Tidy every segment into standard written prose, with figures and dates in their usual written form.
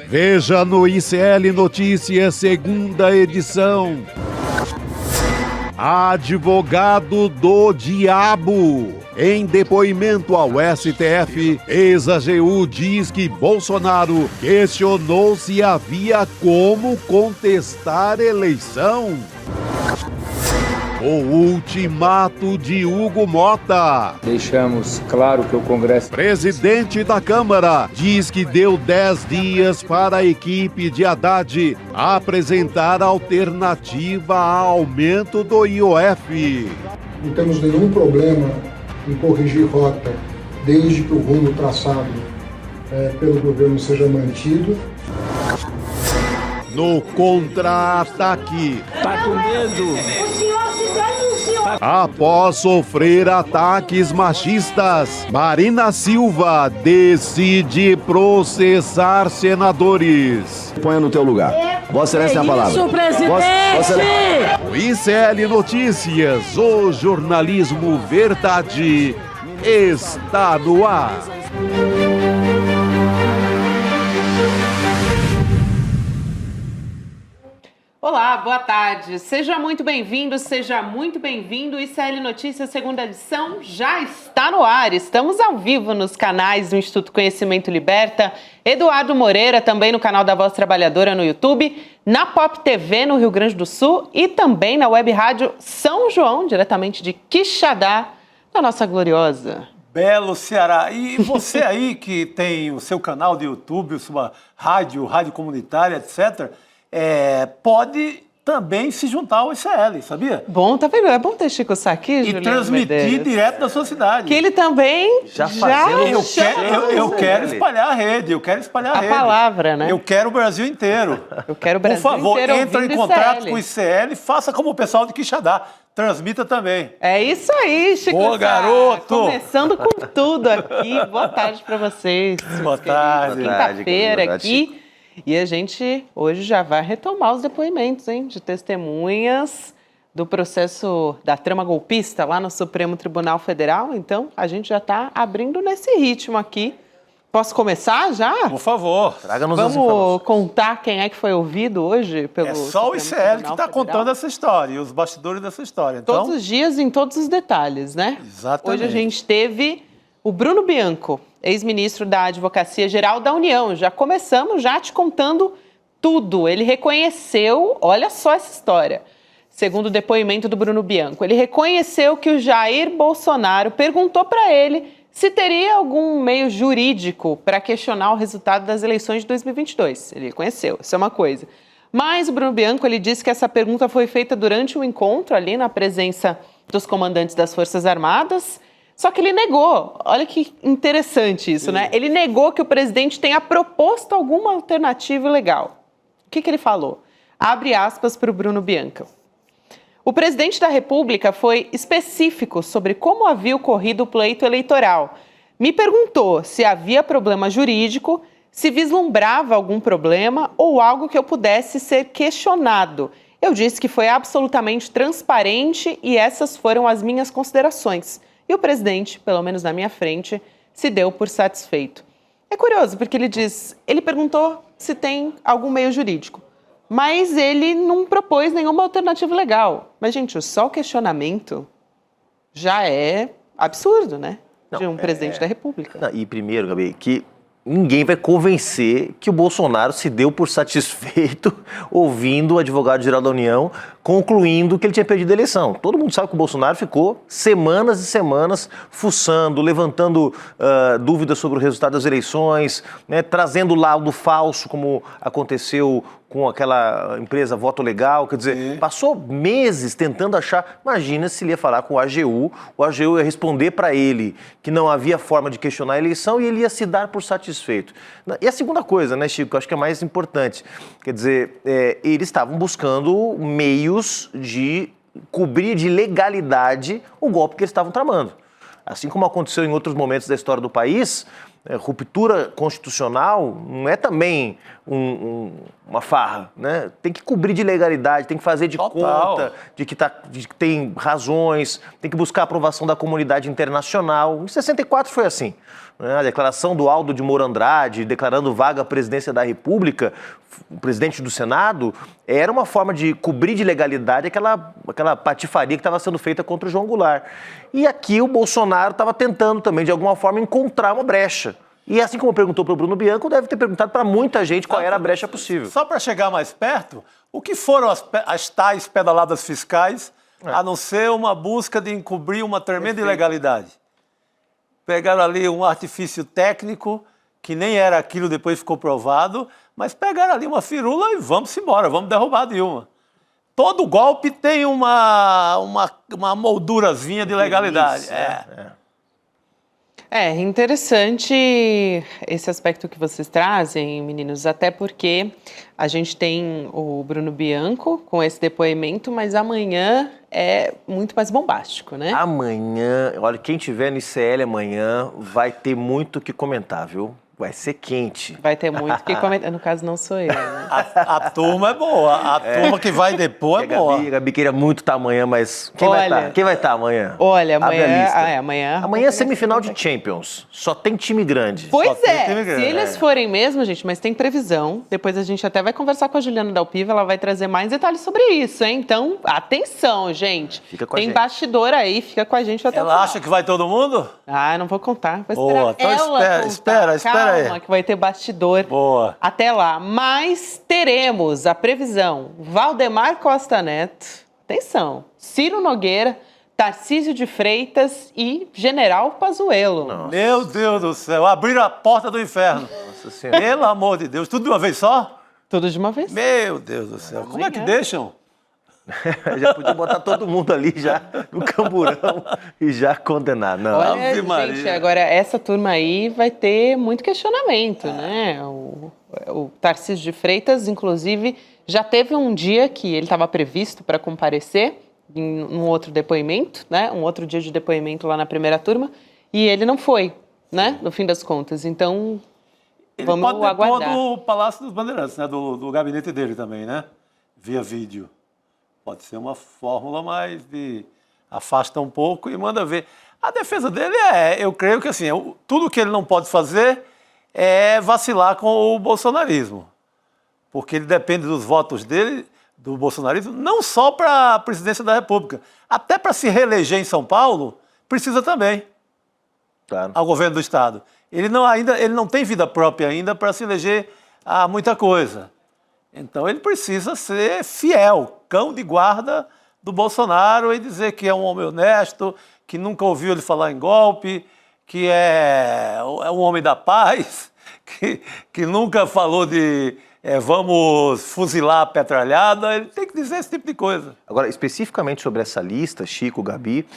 Veja no ICL Notícias, segunda edição. Advogado do diabo. Em depoimento ao STF, ex-AGU diz que Bolsonaro questionou se havia como contestar eleição. O ultimato de Hugo Mota. Deixamos claro que o Congresso... Presidente da Câmara diz que deu 10 dias para a equipe de Haddad apresentar alternativa a aumento do IOF. Não temos nenhum problema em corrigir rota, desde que o rumo traçado pelo governo seja mantido. No contra-ataque. Tá com medo? Após sofrer ataques machistas, Marina Silva decide processar senadores. Ponha no teu lugar. Vossa Excelência, a palavra. Isso, presidente! O ICL Notícias, o jornalismo verdade, está no ar. Olá, boa tarde. Seja muito bem-vindo, seja muito bem-vindo. O ICL Notícias, segunda edição, já está no ar. Estamos ao vivo nos canais do Instituto Conhecimento Liberta, Eduardo Moreira, também no canal da Voz Trabalhadora no YouTube, na Pop TV no Rio Grande do Sul e também na Web Rádio São João, diretamente de Quixadá, da nossa gloriosa Belo Ceará. E você aí que tem o seu canal de YouTube, sua rádio comunitária, etc., pode também se juntar ao ICL, sabia? Bom, tá vendo? É bom ter Chico Sá aqui, E Juliano transmitir Medeiros, direto da sua cidade. que ele também Eu quero espalhar a rede, a palavra, né? Eu quero o Brasil inteiro. Eu quero o Brasil Por favor, inteiro entre em ouvindo contato ICL. com o ICL, faça como o pessoal de Quixadá, transmita também. É isso aí, Chico Boa, Sá. garoto! Começando com tudo aqui. Boa tarde para vocês. Boa tarde. Quinta-feira aqui. E a gente hoje já vai retomar os depoimentos, hein, de testemunhas do processo da trama golpista lá no Supremo Tribunal Federal. Então, a gente já está abrindo nesse ritmo aqui. Posso começar já? Por favor. Traga-nos as Vamos informações. contar quem é que foi ouvido hoje pelo É só o Supremo ICL que Tribunal está Federal? contando essa história e os bastidores dessa história. Então, Todos os dias, em todos os detalhes, né? Exatamente. Hoje a gente teve o Bruno Bianco, ex-ministro da Advocacia Geral da União. Já começamos já te contando tudo. Ele reconheceu, olha só essa história, segundo o depoimento do Bruno Bianco, ele reconheceu que o Jair Bolsonaro perguntou para ele se teria algum meio jurídico para questionar o resultado das eleições de 2022. Ele reconheceu, isso é uma coisa. Mas o Bruno Bianco, ele disse que essa pergunta foi feita durante um encontro ali na presença dos comandantes das Forças Armadas. Só que ele negou, olha que interessante isso, né? Ele negou que o presidente tenha proposto alguma alternativa legal. O que ele falou? Abre aspas para o Bruno Bianco. O presidente da República foi específico sobre como havia ocorrido o pleito eleitoral. Me perguntou se havia problema jurídico, se vislumbrava algum problema ou algo que eu pudesse ser questionado. Eu disse que foi absolutamente transparente e essas foram as minhas considerações. E o presidente, pelo menos na minha frente, se deu por satisfeito. É curioso, porque ele perguntou se tem algum meio jurídico, mas ele não propôs nenhuma alternativa legal. Mas, gente, só o questionamento já é absurdo, né? De um presidente da República. Não, e primeiro, Gabi, que ninguém vai convencer que o Bolsonaro se deu por satisfeito ouvindo o advogado-geral da União concluindo que ele tinha perdido a eleição. Todo mundo sabe que o Bolsonaro ficou semanas e semanas fuçando, levantando dúvidas sobre o resultado das eleições, né, trazendo laudo falso, como aconteceu com aquela empresa Voto Legal, quer dizer, passou meses tentando achar. Imagina se ele ia falar com o AGU ia responder para ele que não havia forma de questionar a eleição e ele ia se dar por satisfeito. E a segunda coisa, né, Chico, acho que é mais importante, quer dizer, eles estavam buscando meios de cobrir de legalidade o golpe que eles estavam tramando. Assim como aconteceu em outros momentos da história do país, ruptura constitucional não é também uma farra, né? Tem que cobrir de legalidade, tem que fazer de conta de que tem razões, tem que buscar a aprovação da comunidade internacional. Em 64 foi assim. né? A declaração do Aldo de Moura Andrade, declarando vaga à presidência da República, o presidente do Senado, era uma forma de cobrir de legalidade aquela patifaria que estava sendo feita contra o João Goulart. E aqui o Bolsonaro estava tentando também, de alguma forma, encontrar uma brecha. E assim como perguntou para o Bruno Bianco, deve ter perguntado para muita gente qual era a brecha possível. Só para chegar mais perto, o que foram as tais pedaladas fiscais, a não ser uma busca de encobrir uma tremenda ilegalidade? Pegaram ali um artifício técnico, que nem era aquilo, depois ficou provado, mas pegaram ali uma firula e vamos embora, vamos derrubar a Dilma. Todo golpe tem uma moldurazinha de legalidade. É interessante esse aspecto que vocês trazem, meninos, até porque a gente tem o Bruno Bianco com esse depoimento, mas amanhã é muito mais bombástico, né? Amanhã, olha, quem tiver no ICL amanhã vai ter muito o que comentar, viu? Vai ser quente. Vai ter muito que comentar. No caso, não sou eu, né? A turma é boa, a turma que vai depois é boa. A Gabi queria muito estar amanhã, mas quem vai estar? Quem vai estar amanhã? Olha, Abre a amanhã... lista. Amanhã é semifinal de Champions. Só tem time grande. Pois é, time se grande. eles forem mesmo, gente, mas tem previsão. Depois a gente até vai conversar com a Juliana Dalpiva, ela vai trazer mais detalhes sobre isso, hein? Então, atenção, gente. Fica com a tem gente. Bastidor aí, fica com a gente até o Ela final. acha que vai todo mundo? Ah, não vou contar. Vou Boa, esperar então ela espera contar. aí. Calma, que vai ter bastidor. Boa. Até lá. Mas teremos a previsão Valdemar Costa Neto, atenção, Ciro Nogueira, Tarcísio de Freitas e General Pazuello. Meu Deus do céu, abriram a porta do inferno. Nossa Senhora. Pelo amor de Deus, tudo de uma vez só? Tudo de uma vez. Meu Deus do céu, como é que deixam? Já podia botar todo mundo ali já no camburão e já condenar. Não. Olha, Ave gente, Maria. agora essa turma aí vai ter muito questionamento, né? O Tarcísio de Freitas, inclusive, já teve um dia que ele estava previsto para comparecer em um outro depoimento, né? Um outro dia de depoimento lá na primeira turma, e ele não foi, né? No fim das contas. Então, Ele vamos pode depor aguardar. do Palácio dos Bandeirantes, né? Do gabinete dele também, né? Via vídeo. Pode ser uma fórmula, mas afasta um pouco e manda ver. A defesa dele eu creio que assim, tudo que ele não pode fazer é vacilar com o bolsonarismo. Porque ele depende dos votos dele, do bolsonarismo, não só para a presidência da República, até para se reeleger em São Paulo, precisa também Claro. ao governo do Estado. Ele não tem vida própria ainda para se eleger a muita coisa. Então ele precisa ser fiel, cão de guarda do Bolsonaro e dizer que é um homem honesto, que nunca ouviu ele falar em golpe, que é um homem da paz, que nunca falou de vamos fuzilar a petralhada. Ele tem que dizer esse tipo de coisa. Agora, especificamente sobre essa lista, Chico, Gabi,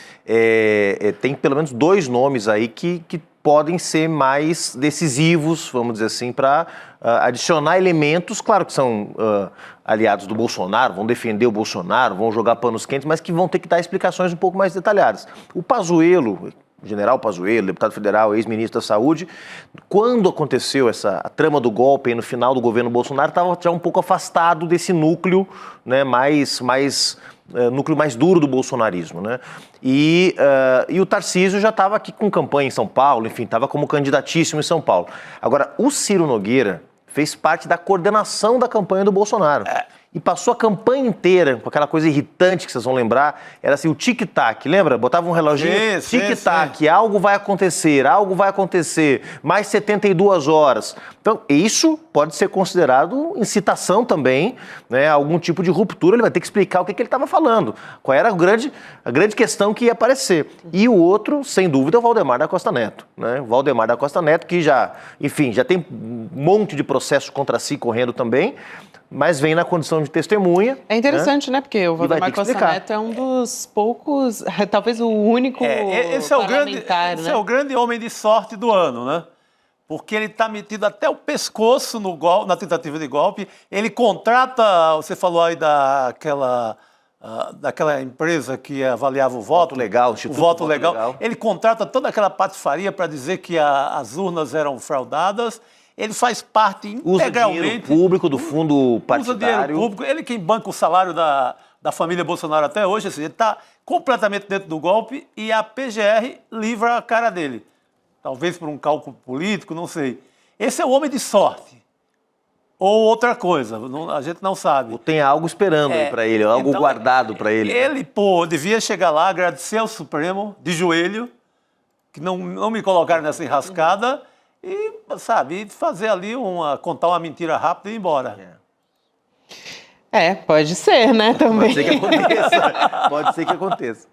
tem pelo menos 2 nomes aí que podem ser mais decisivos, vamos dizer assim, para adicionar elementos, claro que são aliados do Bolsonaro, vão defender o Bolsonaro, vão jogar panos quentes, mas que vão ter que dar explicações um pouco mais detalhadas. O Pazuello, o general Pazuello, deputado federal, ex-ministro da Saúde, quando aconteceu a trama do golpe aí no final do governo Bolsonaro, estava já um pouco afastado desse núcleo, né, núcleo mais duro do bolsonarismo, né? E o Tarcísio já estava aqui com campanha em São Paulo, enfim, estava como candidatíssimo em São Paulo. Agora, o Ciro Nogueira fez parte da coordenação da campanha do Bolsonaro. E passou a campanha inteira com aquela coisa irritante que vocês vão lembrar, era assim, o tic-tac, lembra? Botava um reloginho, tic-tac, algo vai acontecer, mais 72 horas. Então, isso pode ser considerado incitação também, né, algum tipo de ruptura, ele vai ter que explicar o que ele estava falando, qual era a grande questão que ia aparecer. E o outro, sem dúvida, é o Valdemar da Costa Neto, né? O Valdemar da Costa Neto, que já tem um monte de processo contra si correndo também, mas vem na condição de testemunha. É interessante, né? Porque o Valdemar Costa Neto é um dos poucos, talvez o único Esse é o parlamentar, né? Esse é o grande homem de sorte do ano, né? Porque ele está metido até o pescoço na tentativa de golpe. Ele contrata, você falou aí daquela empresa que avaliava o voto. Legal, o voto legal. Ele contrata toda aquela patifaria para dizer que as urnas eram fraudadas. Ele faz parte integralmente... Usa dinheiro público do fundo partidário. Usa dinheiro público. Ele quem banca o salário da família Bolsonaro até hoje. Assim, ele está completamente dentro do golpe e a PGR livra a cara dele. talvez por um cálculo político, não sei. Esse é o homem de sorte. Ou outra coisa, a gente não sabe. Ou tem algo esperando aí para ele, algo então, guardado para ele. Ele, devia chegar lá, agradecer ao Supremo, de joelho, que não me colocaram nessa enrascada, e, sabe, fazer ali contar uma mentira rápida e ir embora. Pode ser, né, também. Pode ser que aconteça. Pode ser que aconteça.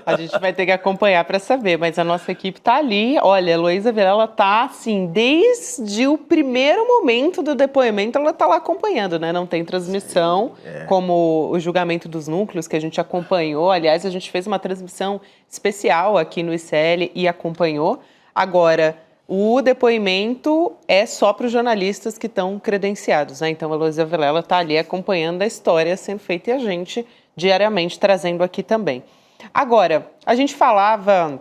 A gente vai ter que acompanhar para saber, mas a nossa equipe tá ali. Olha, a Heloísa Vilela tá, assim, desde o primeiro momento do depoimento, ela tá lá acompanhando, né? Não tem transmissão, como o julgamento dos núcleos, que a gente acompanhou. Aliás, a gente fez uma transmissão especial aqui no ICL e acompanhou. Agora, o depoimento é só para os jornalistas que estão credenciados, né? Então, a Heloísa Vilela está ali acompanhando a história sendo feita e a gente diariamente trazendo aqui também. Agora, a gente falava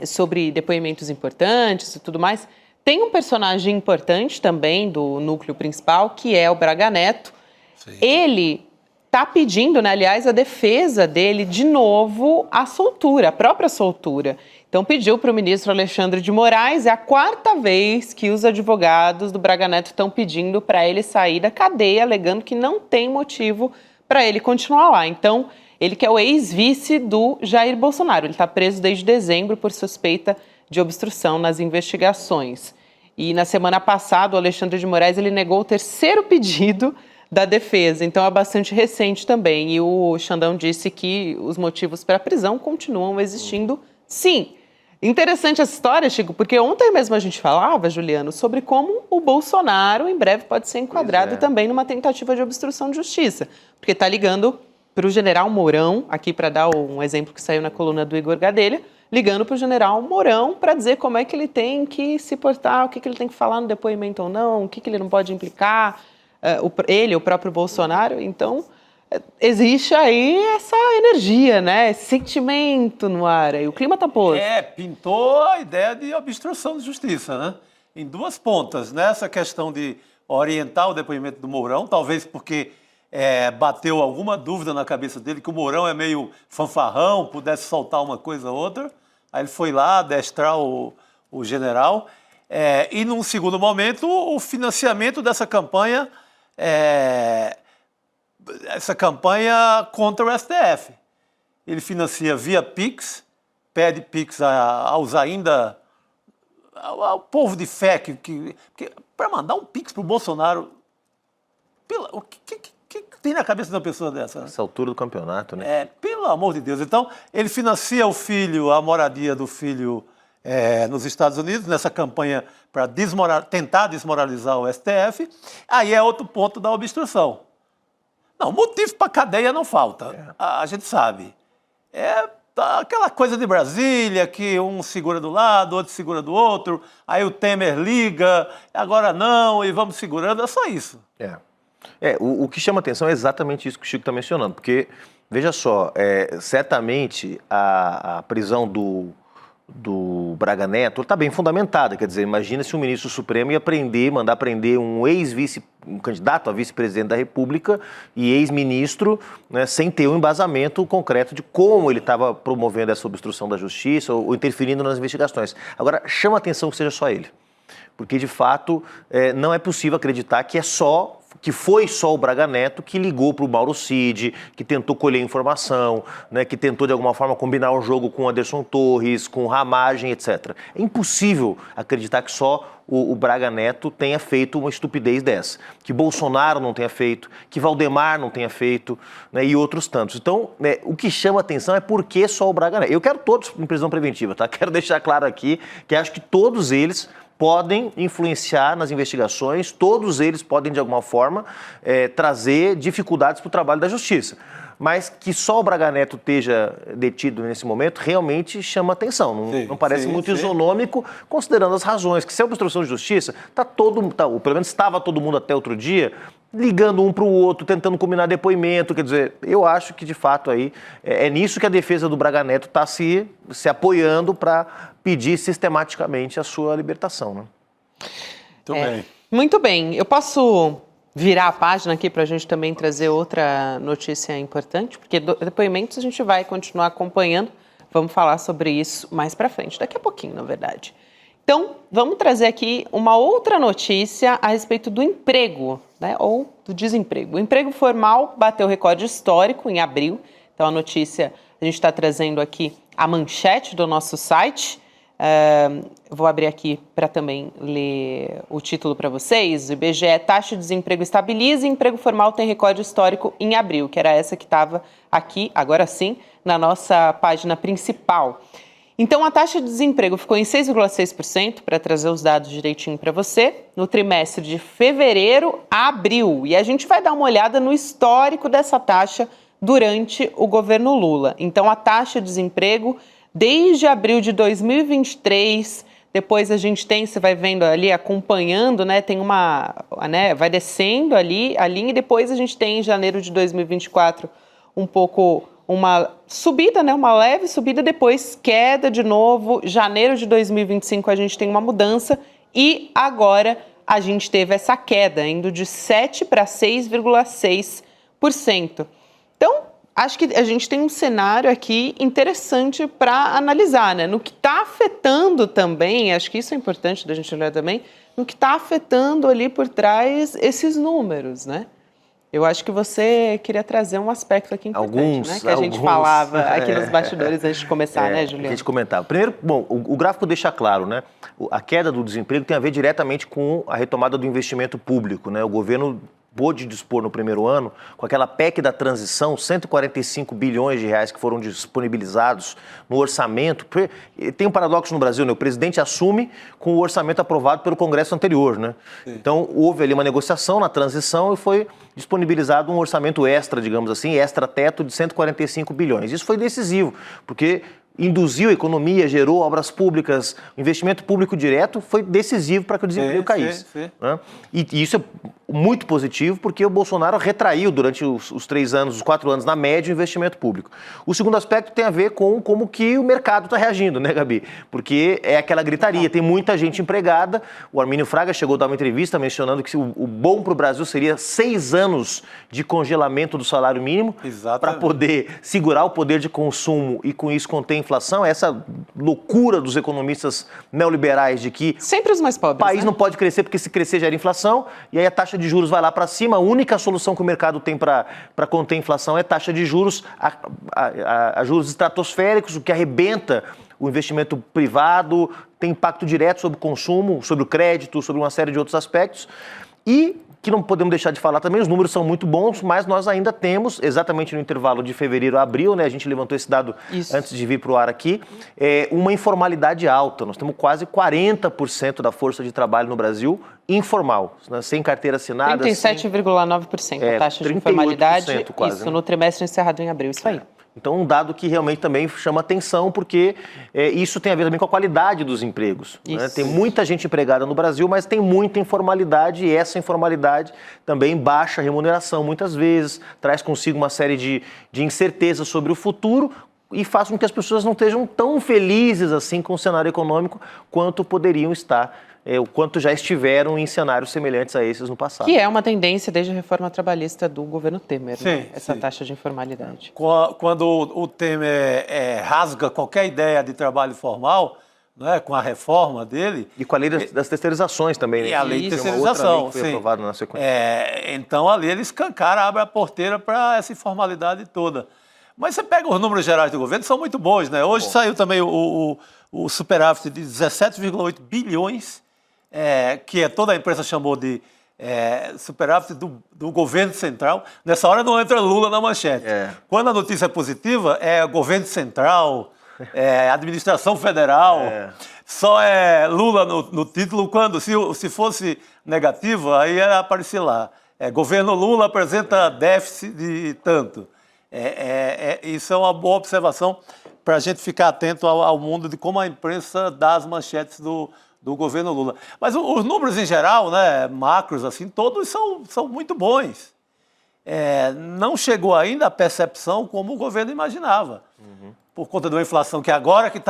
sobre depoimentos importantes e tudo mais. Tem um personagem importante também do núcleo principal, que é o Braga Neto. Sim. Ele está pedindo, né, aliás, a defesa dele, de novo, a soltura, a própria soltura. Então, pediu para o ministro Alexandre de Moraes, é a 4ª vez que os advogados do Braga Neto estão pedindo para ele sair da cadeia, alegando que não tem motivo para ele continuar lá. Então, ele que é o ex-vice do Jair Bolsonaro, ele está preso desde dezembro por suspeita de obstrução nas investigações. E na semana passada, o Alexandre de Moraes ele negou o 3º pedido da defesa, então é bastante recente também. E o Xandão disse que os motivos para a prisão continuam existindo, sim. Interessante essa história, Chico, porque ontem mesmo a gente falava, Juliano, sobre como o Bolsonaro em breve pode ser enquadrado também numa tentativa de obstrução de justiça, porque está ligando para o general Mourão, aqui para dar um exemplo que saiu na coluna do Igor Gadelha, ligando para o general Mourão para dizer como é que ele tem que se portar, o que ele tem que falar no depoimento ou não, o que ele não pode implicar, o próprio Bolsonaro. Então, existe aí essa energia, né? Esse sentimento no ar, e o clima está posto. Pintou a ideia de obstrução de justiça, né? Em duas pontas, né? Essa questão de orientar o depoimento do Mourão, talvez porque bateu alguma dúvida na cabeça dele, que o Mourão é meio fanfarrão, pudesse soltar uma coisa ou outra. Aí ele foi lá adestrar o general. E, num segundo momento, o financiamento dessa campanha, contra o STF. Ele financia via Pix, pede Pix ao povo de fé, que para mandar um Pix para o Bolsonaro, o que tem na cabeça de uma pessoa dessa? Essa altura do campeonato, né? Pelo amor de Deus. Então, ele financia a moradia do filho nos Estados Unidos, nessa campanha para tentar desmoralizar o STF. Aí é outro ponto da obstrução. Não, motivo para cadeia não falta, a gente sabe. Aquela coisa de Brasília, que um segura do lado, outro segura do outro, aí o Temer liga, agora não, e vamos segurando, é só isso. O que chama atenção é exatamente isso que o Chico está mencionando, porque, veja só, certamente a prisão do Braga Neto está bem fundamentada. Quer dizer, imagina se o ministro Supremo ia mandar prender um um candidato a vice-presidente da República e ex-ministro, né, sem ter um embasamento concreto de como ele estava promovendo essa obstrução da justiça ou interferindo nas investigações. Agora, chama atenção que seja só ele, porque de fato não é possível acreditar que foi só o Braga Neto que ligou para o Mauro Cid, que tentou colher informação, né, que tentou de alguma forma combinar o jogo com o Anderson Torres, com Ramagem, etc. É impossível acreditar que só o Braga Neto tenha feito uma estupidez dessa, que Bolsonaro não tenha feito, que Valdemar não tenha feito, né, e outros tantos. Então, o que chama atenção é por que só o Braga Neto. Eu quero todos em prisão preventiva, tá? Quero deixar claro aqui que acho que todos eles podem influenciar nas investigações, todos eles podem, de alguma forma, trazer dificuldades para o trabalho da justiça. Mas que só o Braga Neto esteja detido nesse momento realmente chama atenção. Não parece muito isonômico, considerando as razões. Que se é obstrução de justiça, pelo menos estava todo mundo até outro dia, ligando um para o outro, tentando combinar depoimento. Quer dizer, eu acho que, de fato, aí é nisso que a defesa do Braga Neto está se apoiando para pedir sistematicamente a sua libertação, né? Muito bem. Muito bem. Eu posso virar a página aqui para a gente também trazer outra notícia importante, porque depoimentos a gente vai continuar acompanhando. Vamos falar sobre isso mais para frente, daqui a pouquinho, na verdade. Então, vamos trazer aqui uma outra notícia a respeito do emprego, né, ou do desemprego. O emprego formal bateu recorde histórico em abril. Então, a notícia, a gente está trazendo aqui a manchete do nosso site. Vou abrir aqui para também ler o título para vocês. O IBGE, taxa de desemprego estabiliza e emprego formal tem recorde histórico em abril, que era essa que estava aqui, agora sim, na nossa página principal. Então, a taxa de desemprego ficou em 6,6%, para trazer os dados direitinho para você, no trimestre de fevereiro a abril. E a gente vai dar uma olhada no histórico dessa taxa durante o governo Lula. Então, a taxa de desemprego, desde abril de 2023, depois a gente tem, você vai vendo ali, acompanhando, né, tem uma, né, vai descendo ali a linha, e depois a gente tem em janeiro de 2024 uma subida, né, uma leve subida, depois queda de novo. Janeiro de 2025 a gente tem uma mudança e agora a gente teve essa queda, indo de 7% para 6,6%. Então, acho que a gente tem um cenário aqui interessante para analisar, né? No que está afetando também, acho que isso é importante da gente olhar também, no que está afetando ali por trás esses números, né? Eu acho que você queria trazer um aspecto aqui importante, né? Que a gente falava aqui nos bastidores antes de começar, né, Juliano? A gente comentava. Primeiro, bom, o gráfico deixa claro, né? A queda do desemprego tem a ver diretamente com a retomada do investimento público, né? O governo pôde dispor no primeiro ano, com aquela PEC da transição, 145 bilhões de reais que foram disponibilizados no orçamento. Tem um paradoxo no Brasil, né? O presidente assume com o orçamento aprovado pelo Congresso anterior, né? Sim. Então, houve ali uma negociação na transição e foi disponibilizado um orçamento extra, digamos assim, extra-teto de 145 bilhões. Isso foi decisivo, porque induziu a economia, gerou obras públicas, investimento público direto foi decisivo para que o desemprego caísse. Né? E isso é muito positivo porque o Bolsonaro retraiu durante os 3 anos, os 4 anos, na média, o investimento público. O segundo aspecto tem a ver com como que o mercado está reagindo, né, Gabi? Porque é aquela gritaria, tem muita gente empregada. O Armínio Fraga chegou a dar uma entrevista mencionando que o bom para o Brasil seria 6 anos de congelamento do salário mínimo para poder segurar o poder de consumo e com isso conter a inflação. Essa loucura dos economistas neoliberais de que sempre os mais pobres, o país, né, não pode crescer porque se crescer gera inflação e aí a taxa de juros vai lá para cima. A única solução que o mercado tem para conter a inflação é taxa de juros a juros estratosféricos, o que arrebenta o investimento privado, tem impacto direto sobre o consumo, sobre o crédito, sobre uma série de outros aspectos. E que não podemos deixar de falar também, os números são muito bons, mas nós ainda temos, exatamente no intervalo de fevereiro a abril, né, a gente levantou esse dado antes de vir para o ar aqui, uma informalidade alta. Nós temos quase 40% da força de trabalho no Brasil informal, né, sem carteira assinada. 37,9% a taxa de informalidade, quase, isso, né? No trimestre encerrado em abril, isso aí. Então, um dado que realmente também chama atenção, porque isso tem a ver também com a qualidade dos empregos. Né? Tem muita gente empregada no Brasil, mas tem muita informalidade, e essa informalidade também baixa remuneração, muitas vezes, traz consigo uma série de incertezas sobre o futuro e faz com que as pessoas não estejam tão felizes assim com o cenário econômico quanto poderiam estar, o quanto já estiveram em cenários semelhantes a esses no passado. Que é uma tendência desde a reforma trabalhista do governo Temer, né? Essa taxa de informalidade. Quando o Temer rasga qualquer ideia de trabalho formal, né, com a reforma dele... E com a lei das terceirizações também. Né? E a lei de terceirização, que foi aprovada na sequência. Então, ali ele escancara, abre a porteira para essa informalidade toda. Mas você pega os números gerais do governo, são muito bons, né? Hoje saiu também o superávit de 17,8 bilhões, que toda a imprensa chamou de superávit do governo central. Nessa hora não entra Lula na manchete. Quando a notícia é positiva, é governo central, administração federal. Só é Lula no título quando, se fosse negativo, aí ia aparecer lá. Governo Lula apresenta déficit de tanto. Isso é uma boa observação para a gente ficar atento ao mundo de como a imprensa dá as manchetes do governo Lula. Mas os números em geral, né, macros, assim, todos são muito bons. Não chegou ainda a percepção como o governo imaginava. Por conta da inflação, que agora que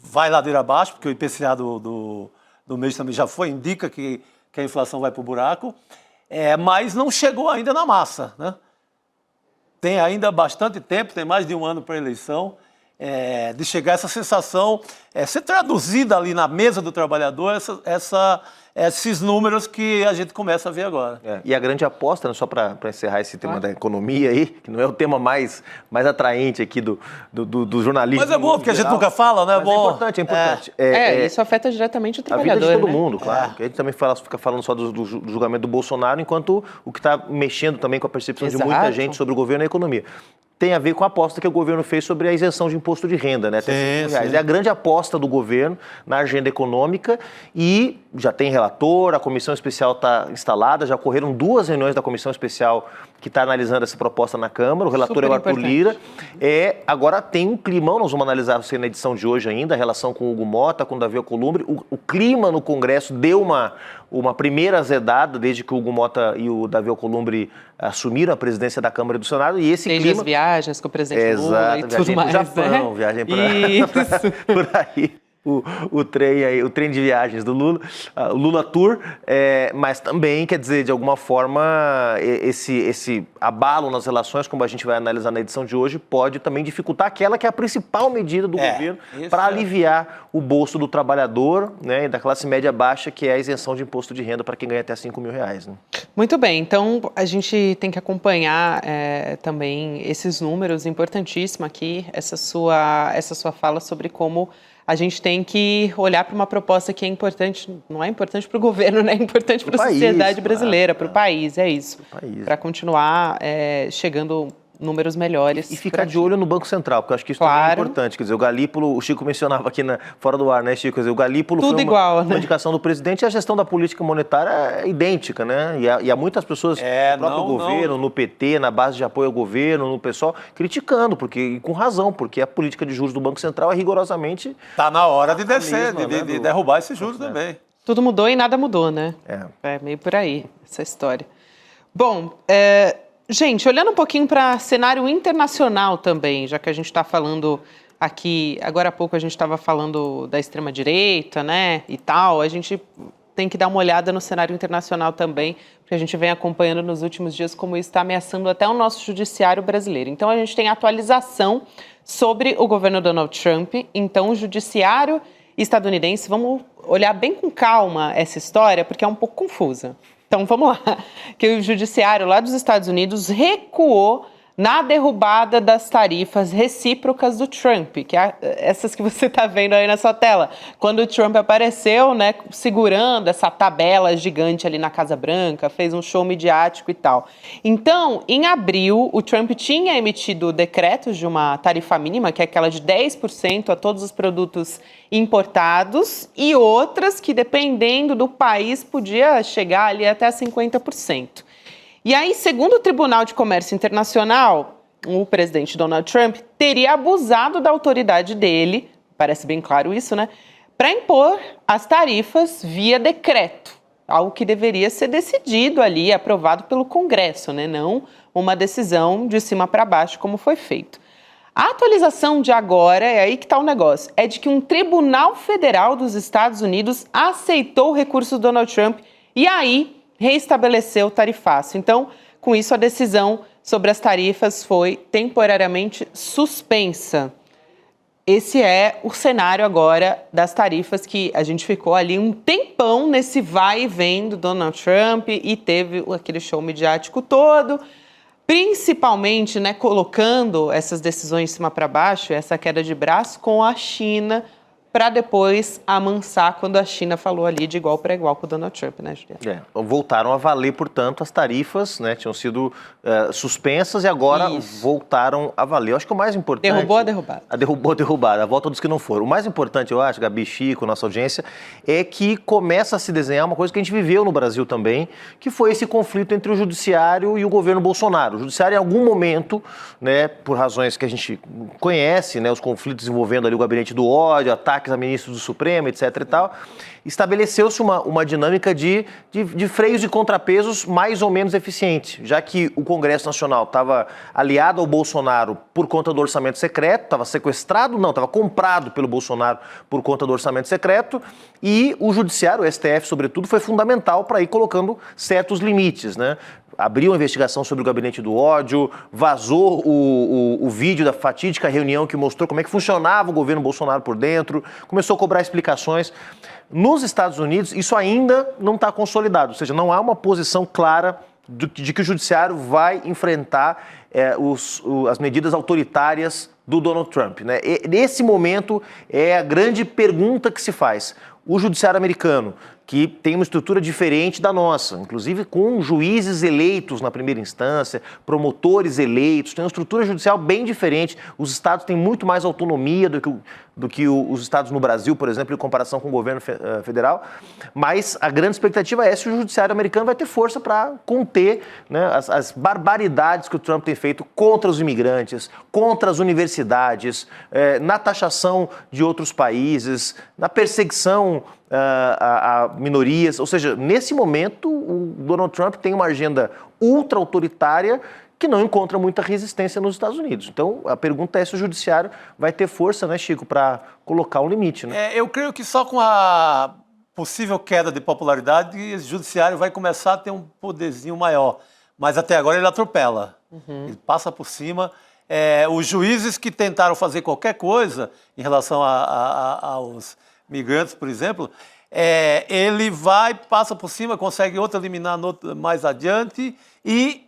vai ladeira abaixo, porque o IPCA do mês também já indica que a inflação vai para o buraco, mas não chegou ainda na massa, né? Tem ainda bastante tempo, tem mais de um ano para a eleição, de chegar essa sensação, ser traduzida ali na mesa do trabalhador, esses números que a gente começa a ver agora. E a grande aposta, né, só para encerrar esse tema da economia aí, que não é o tema mais atraente aqui do jornalismo. Mas é bom, porque a gente nunca fala, né? Mas é importante, é importante. Isso afeta diretamente o A trabalhador, vida de todo né? mundo, claro. A gente também fica falando só do julgamento do Bolsonaro, enquanto o que está mexendo também com a percepção de muita Exato. gente sobre o governo e a economia. Tem a ver com a aposta que o governo fez sobre a isenção de imposto de renda, né? Até R$5.000. É a grande aposta do governo na agenda econômica e já tem relator, a comissão especial está instalada, já ocorreram 2 reuniões da comissão especial que está analisando essa proposta na Câmara, o relator Super é o Arthur importante. Lira. Agora tem um climão, nós vamos analisar na edição de hoje ainda, a relação com o Hugo Mota, com o Davi Alcolumbre. O clima no Congresso deu uma primeira azedada desde que o Hugo Mota e o Davi Alcolumbre assumiram a presidência da Câmara e do Senado, e esse Desde clima... as viagens com o presidente Lula e tudo viagem mais, pro Japão, né? viagem Isso. por aí. O trem de viagens do Lula, o Lula Tour, mas também, quer dizer, de alguma forma, esse abalo nas relações, como a gente vai analisar na edição de hoje, pode também dificultar aquela que é a principal medida do governo para aliviar o bolso do trabalhador, né, e da classe média baixa, que é a isenção de imposto de renda para quem ganha até R$5.000. Né? Muito bem, então a gente tem que acompanhar também esses números, importantíssimo aqui, essa sua fala sobre como a gente tem que olhar para uma proposta que é importante, não é importante para o governo, né? É importante para a sociedade brasileira, para o país, é isso. Para continuar chegando números melhores. E ficar de olho no Banco Central, porque eu acho que isso também é importante. Quer dizer, o Galípolo, o Chico mencionava aqui fora do ar, né, Chico? Quer dizer, o Galípolo tudo foi igual, uma indicação do presidente e a gestão da política monetária é idêntica, né? E há muitas pessoas no próprio governo, no PT, na base de apoio ao governo, no pessoal, criticando, e com razão, porque a política de juros do Banco Central é rigorosamente... Está na hora de descer, de derrubar esses juros também. Tudo mudou e nada mudou, né? É meio por aí, essa história. Bom, gente, olhando um pouquinho para cenário internacional também, já que a gente está falando aqui, agora há pouco a gente estava falando da extrema-direita, né, e tal, a gente tem que dar uma olhada no cenário internacional também, porque a gente vem acompanhando nos últimos dias como isso está ameaçando até o nosso judiciário brasileiro. Então, a gente tem atualização sobre o governo Donald Trump, então o judiciário estadunidense, vamos olhar bem com calma essa história, porque é um pouco confusa. Então, vamos lá, que o judiciário lá dos Estados Unidos recuou na derrubada das tarifas recíprocas do Trump, que é essas que você está vendo aí na sua tela. Quando o Trump apareceu, né, segurando essa tabela gigante ali na Casa Branca, fez um show midiático e tal. Então, em abril, o Trump tinha emitido decretos de uma tarifa mínima, que é aquela de 10% a todos os produtos importados, e outras que, dependendo do país, podia chegar ali até 50%. E aí, segundo o Tribunal de Comércio Internacional, o presidente Donald Trump teria abusado da autoridade dele, parece bem claro isso, né, para impor as tarifas via decreto, algo que deveria ser decidido ali, aprovado pelo Congresso, né, não uma decisão de cima para baixo, como foi feito. A atualização de agora, é aí que está o negócio, é de que um tribunal federal dos Estados Unidos aceitou o recurso do Donald Trump e aí reestabeleceu o tarifaço. Então, com isso, a decisão sobre as tarifas foi temporariamente suspensa. Esse é o cenário agora das tarifas que a gente ficou ali um tempão nesse vai e vem do Donald Trump e teve aquele show midiático todo, principalmente, né, colocando essas decisões de cima para baixo, essa queda de braço com a China, para depois amansar quando a China falou ali de igual para igual com o Donald Trump, né, Juliana? Voltaram a valer, portanto, as tarifas, né, tinham sido suspensas e agora voltaram a valer. Eu acho que o mais importante... Derrubou a derrubada. Derrubou a derrubada, a volta dos que não foram. O mais importante, eu acho, Gabi, Chico, nossa audiência, é que começa a se desenhar uma coisa que a gente viveu no Brasil também, que foi esse conflito entre o judiciário e o governo Bolsonaro. O judiciário, em algum momento, né, por razões que a gente conhece, né, os conflitos envolvendo ali o gabinete do ódio, ataques a ministros do Supremo, etc. e tal, estabeleceu-se uma dinâmica de freios e contrapesos mais ou menos eficiente, já que o Congresso Nacional estava aliado ao Bolsonaro por conta do orçamento secreto, estava sequestrado, não, estava comprado pelo Bolsonaro por conta do orçamento secreto, e o Judiciário, o STF, sobretudo, foi fundamental para ir colocando certos limites, né? Abriu uma investigação sobre o gabinete do ódio, vazou o vídeo da fatídica reunião que mostrou como é que funcionava o governo Bolsonaro por dentro, começou a cobrar explicações. Nos Estados Unidos, isso ainda não está consolidado, ou seja, não há uma posição clara de que o judiciário vai enfrentar as medidas autoritárias do Donald Trump, né? E, nesse momento, é a grande pergunta que se faz. O judiciário americano, que tem uma estrutura diferente da nossa, inclusive com juízes eleitos na primeira instância, promotores eleitos, tem uma estrutura judicial bem diferente. Os estados têm muito mais autonomia do que os estados no Brasil, por exemplo, em comparação com o governo federal. Mas a grande expectativa é se o judiciário americano vai ter força para conter, né, as barbaridades que o Trump tem feito contra os imigrantes, contra as universidades, na taxação de outros países, na perseguição a minorias. Ou seja, nesse momento, o Donald Trump tem uma agenda ultra-autoritária que não encontra muita resistência nos Estados Unidos. Então, a pergunta é se o judiciário vai ter força, né, Chico, para colocar um limite, né? Eu creio que só com a possível queda de popularidade, o judiciário vai começar a ter um poderzinho maior. Mas até agora ele atropela. Ele passa por cima. Os juízes que tentaram fazer qualquer coisa em relação aos migrantes, por exemplo, ele passa por cima, consegue outra liminar mais adiante e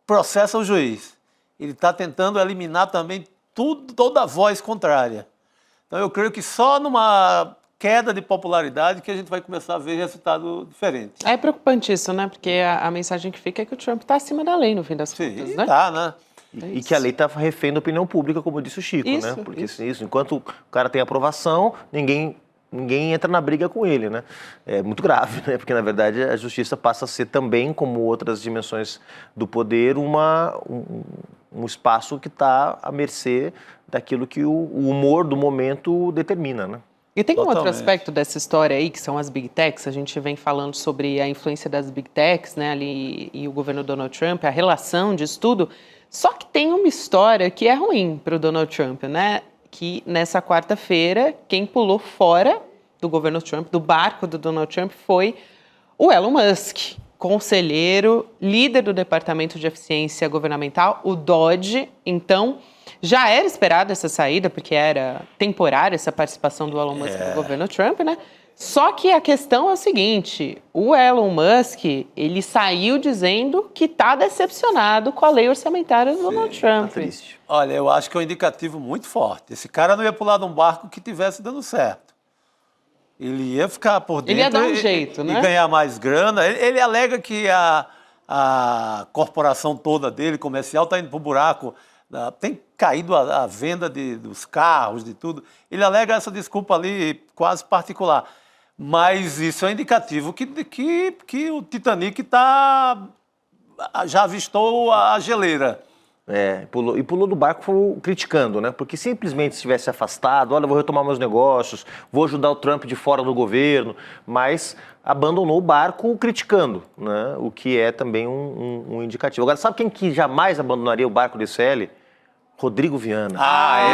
processa o juiz. Ele está tentando eliminar também toda a voz contrária. Então eu creio que só numa queda de popularidade que a gente vai começar a ver resultado diferente. É preocupante isso, né? Porque a mensagem que fica é que o Trump está acima da lei, no fim das contas, né? Tá, né? E que a lei está refém da opinião pública, como disse o Chico, né? Porque isso, enquanto o cara tem aprovação, ninguém entra na briga com ele, né? É muito grave, né? Porque, na verdade, a justiça passa a ser também, como outras dimensões do poder, um espaço que está à mercê daquilo que o humor do momento determina, né? E tem um outro aspecto dessa história aí, que são as Big Techs. A gente vem falando sobre a influência das Big Techs, né, ali, e o governo Donald Trump, a relação disso tudo. Só que tem uma história que é ruim para o Donald Trump, né? Que nessa quarta-feira, quem pulou fora do governo Trump, do barco do Donald Trump, foi o Elon Musk, conselheiro, líder do Departamento de Eficiência Governamental, o DOGE. Então, já era esperada essa saída, porque era temporária essa participação do Elon Musk no governo Trump, né? Só que a questão é o seguinte, o Elon Musk, ele saiu dizendo que está decepcionado com a lei orçamentária do Donald Trump. Tá triste. Olha, eu acho que é um indicativo muito forte. Esse cara não ia pular de um barco que tivesse dando certo. Ele ia ficar por dentro. Ele ia dar um jeito, né? E ganhar mais grana. Ele alega que a corporação toda dele, comercial, está indo para o buraco. Tem caído a venda dos carros, de tudo. Ele alega essa desculpa ali quase particular. Mas isso é indicativo que o Titanic já avistou a geleira. Pulou do barco criticando, né? Porque simplesmente se tivesse afastado, olha, vou retomar meus negócios, vou ajudar o Trump de fora do governo, mas abandonou o barco criticando, né? O que é também um indicativo. Agora, sabe quem que jamais abandonaria o barco desse L? Rodrigo Viana.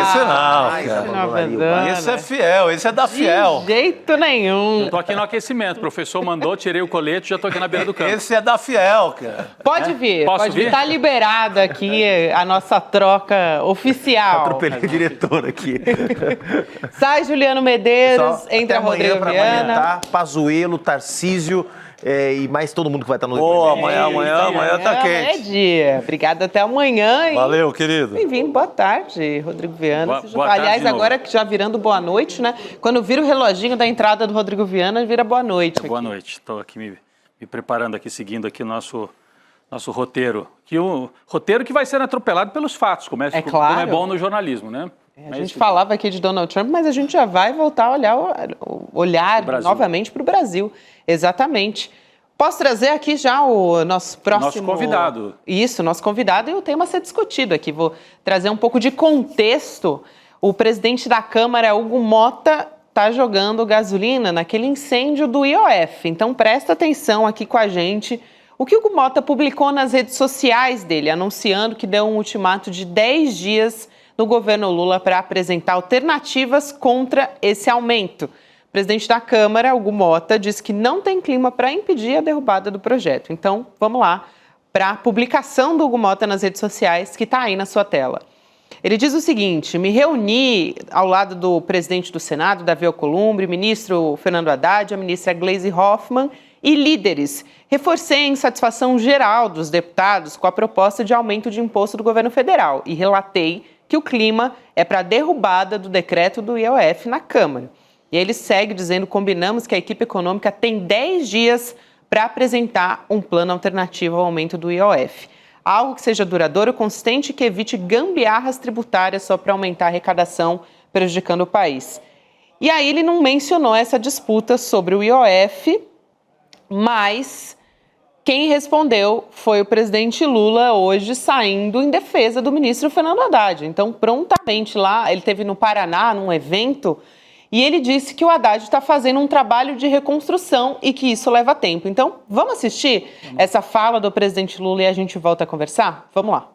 Esse não, cara. Esse é fiel, esse é da Fiel. De jeito nenhum. Eu tô aqui no aquecimento, o professor mandou, tirei o colete, já tô aqui na beira do campo. Esse é da Fiel, cara. Pode vir, Posso pode vir. vir? Tá liberada aqui a nossa troca oficial. Atropelei o diretor aqui. Sai Juliano Medeiros, entra Rodrigo Viana. Tá? Pazuello, Tarcísio e mais todo mundo que vai estar no Amanhã tá É quente. dia. Obrigada, até amanhã. Valeu, querido. Bem-vindo, boa tarde, Rodrigo Viana. Boa tarde Aliás, de novo. agora que já virando boa noite, né? Quando vira o reloginho da entrada do Rodrigo Viana, vira boa noite. Boa noite, estou aqui me preparando aqui, seguindo aqui o nosso roteiro. O roteiro que vai ser atropelado pelos fatos, como claro. como é bom no jornalismo, né? A gente falava aqui de Donald Trump, mas a gente já vai voltar a olhar novamente para o Brasil. Exatamente. Posso trazer aqui já o nosso próximo... Nosso convidado. Isso, nosso convidado e o tema a ser discutido aqui. Vou trazer um pouco de contexto. O presidente da Câmara, Hugo Mota, tá jogando gasolina naquele incêndio do IOF. Então presta atenção aqui com a gente. O que o Hugo Motta publicou nas redes sociais dele, anunciando que deu um ultimato de 10 dias no governo Lula para apresentar alternativas contra esse aumento. O presidente da Câmara, Hugo Motta, disse que não tem clima para impedir a derrubada do projeto. Então, vamos lá para a publicação do Hugo Motta nas redes sociais, que está aí na sua tela. Ele diz o seguinte: me reuni ao lado do presidente do Senado, Davi Alcolumbre, ministro Fernando Haddad, a ministra Gleisi Hoffmann e líderes. Reforcei a insatisfação geral dos deputados com a proposta de aumento de imposto do governo federal e relatei que o clima é para a derrubada do decreto do IOF na Câmara. E ele segue dizendo: combinamos que a equipe econômica tem 10 dias para apresentar um plano alternativo ao aumento do IOF. Algo que seja duradouro, consistente e que evite gambiarras tributárias só para aumentar a arrecadação, prejudicando o país. E aí ele não mencionou essa disputa sobre o IOF, mas quem respondeu foi o presidente Lula, hoje saindo em defesa do ministro Fernando Haddad. Então, prontamente lá, ele esteve no Paraná, num evento, e ele disse que o Haddad está fazendo um trabalho de reconstrução e que isso leva tempo. Então, vamos assistir essa fala do presidente Lula e a gente volta a conversar? Vamos lá.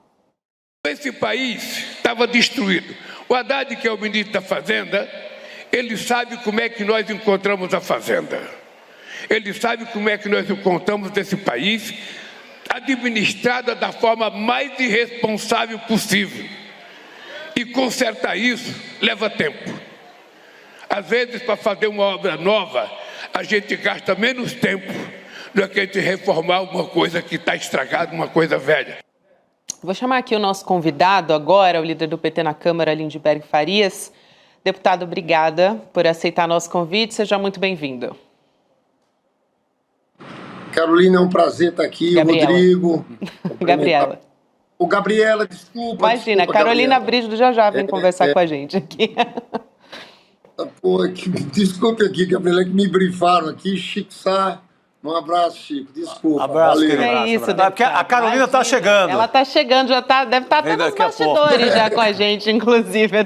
Esse país estava destruído. O Haddad, que é o ministro da Fazenda, ele sabe como é que nós encontramos a Fazenda. Ele sabe como é que nós encontramos esse país administrada da forma mais irresponsável possível. E consertar isso leva tempo. Às vezes, para fazer uma obra nova, a gente gasta menos tempo do que a gente reformar uma coisa que está estragada, uma coisa velha. Vou chamar aqui o nosso convidado agora, o líder do PT na Câmara, Lindbergh Farias. Deputado, obrigada por aceitar nosso convite. Seja muito bem-vindo. Carolina, é um prazer estar aqui. Gabriela. Rodrigo. Gabriela. O Gabriela, desculpa. Imagina, desculpa, Carolina Gabriela. Brígido já vem conversar com a gente aqui. Pô, desculpe aqui, Gabriela, que me brifaram aqui. Chico Sá, um abraço, Chico. Desculpa. Abraço, valeu. querido. É isso, Não, porque a Carolina está chegando. Ela está chegando, deve estar até nos bastidores já com a gente, inclusive.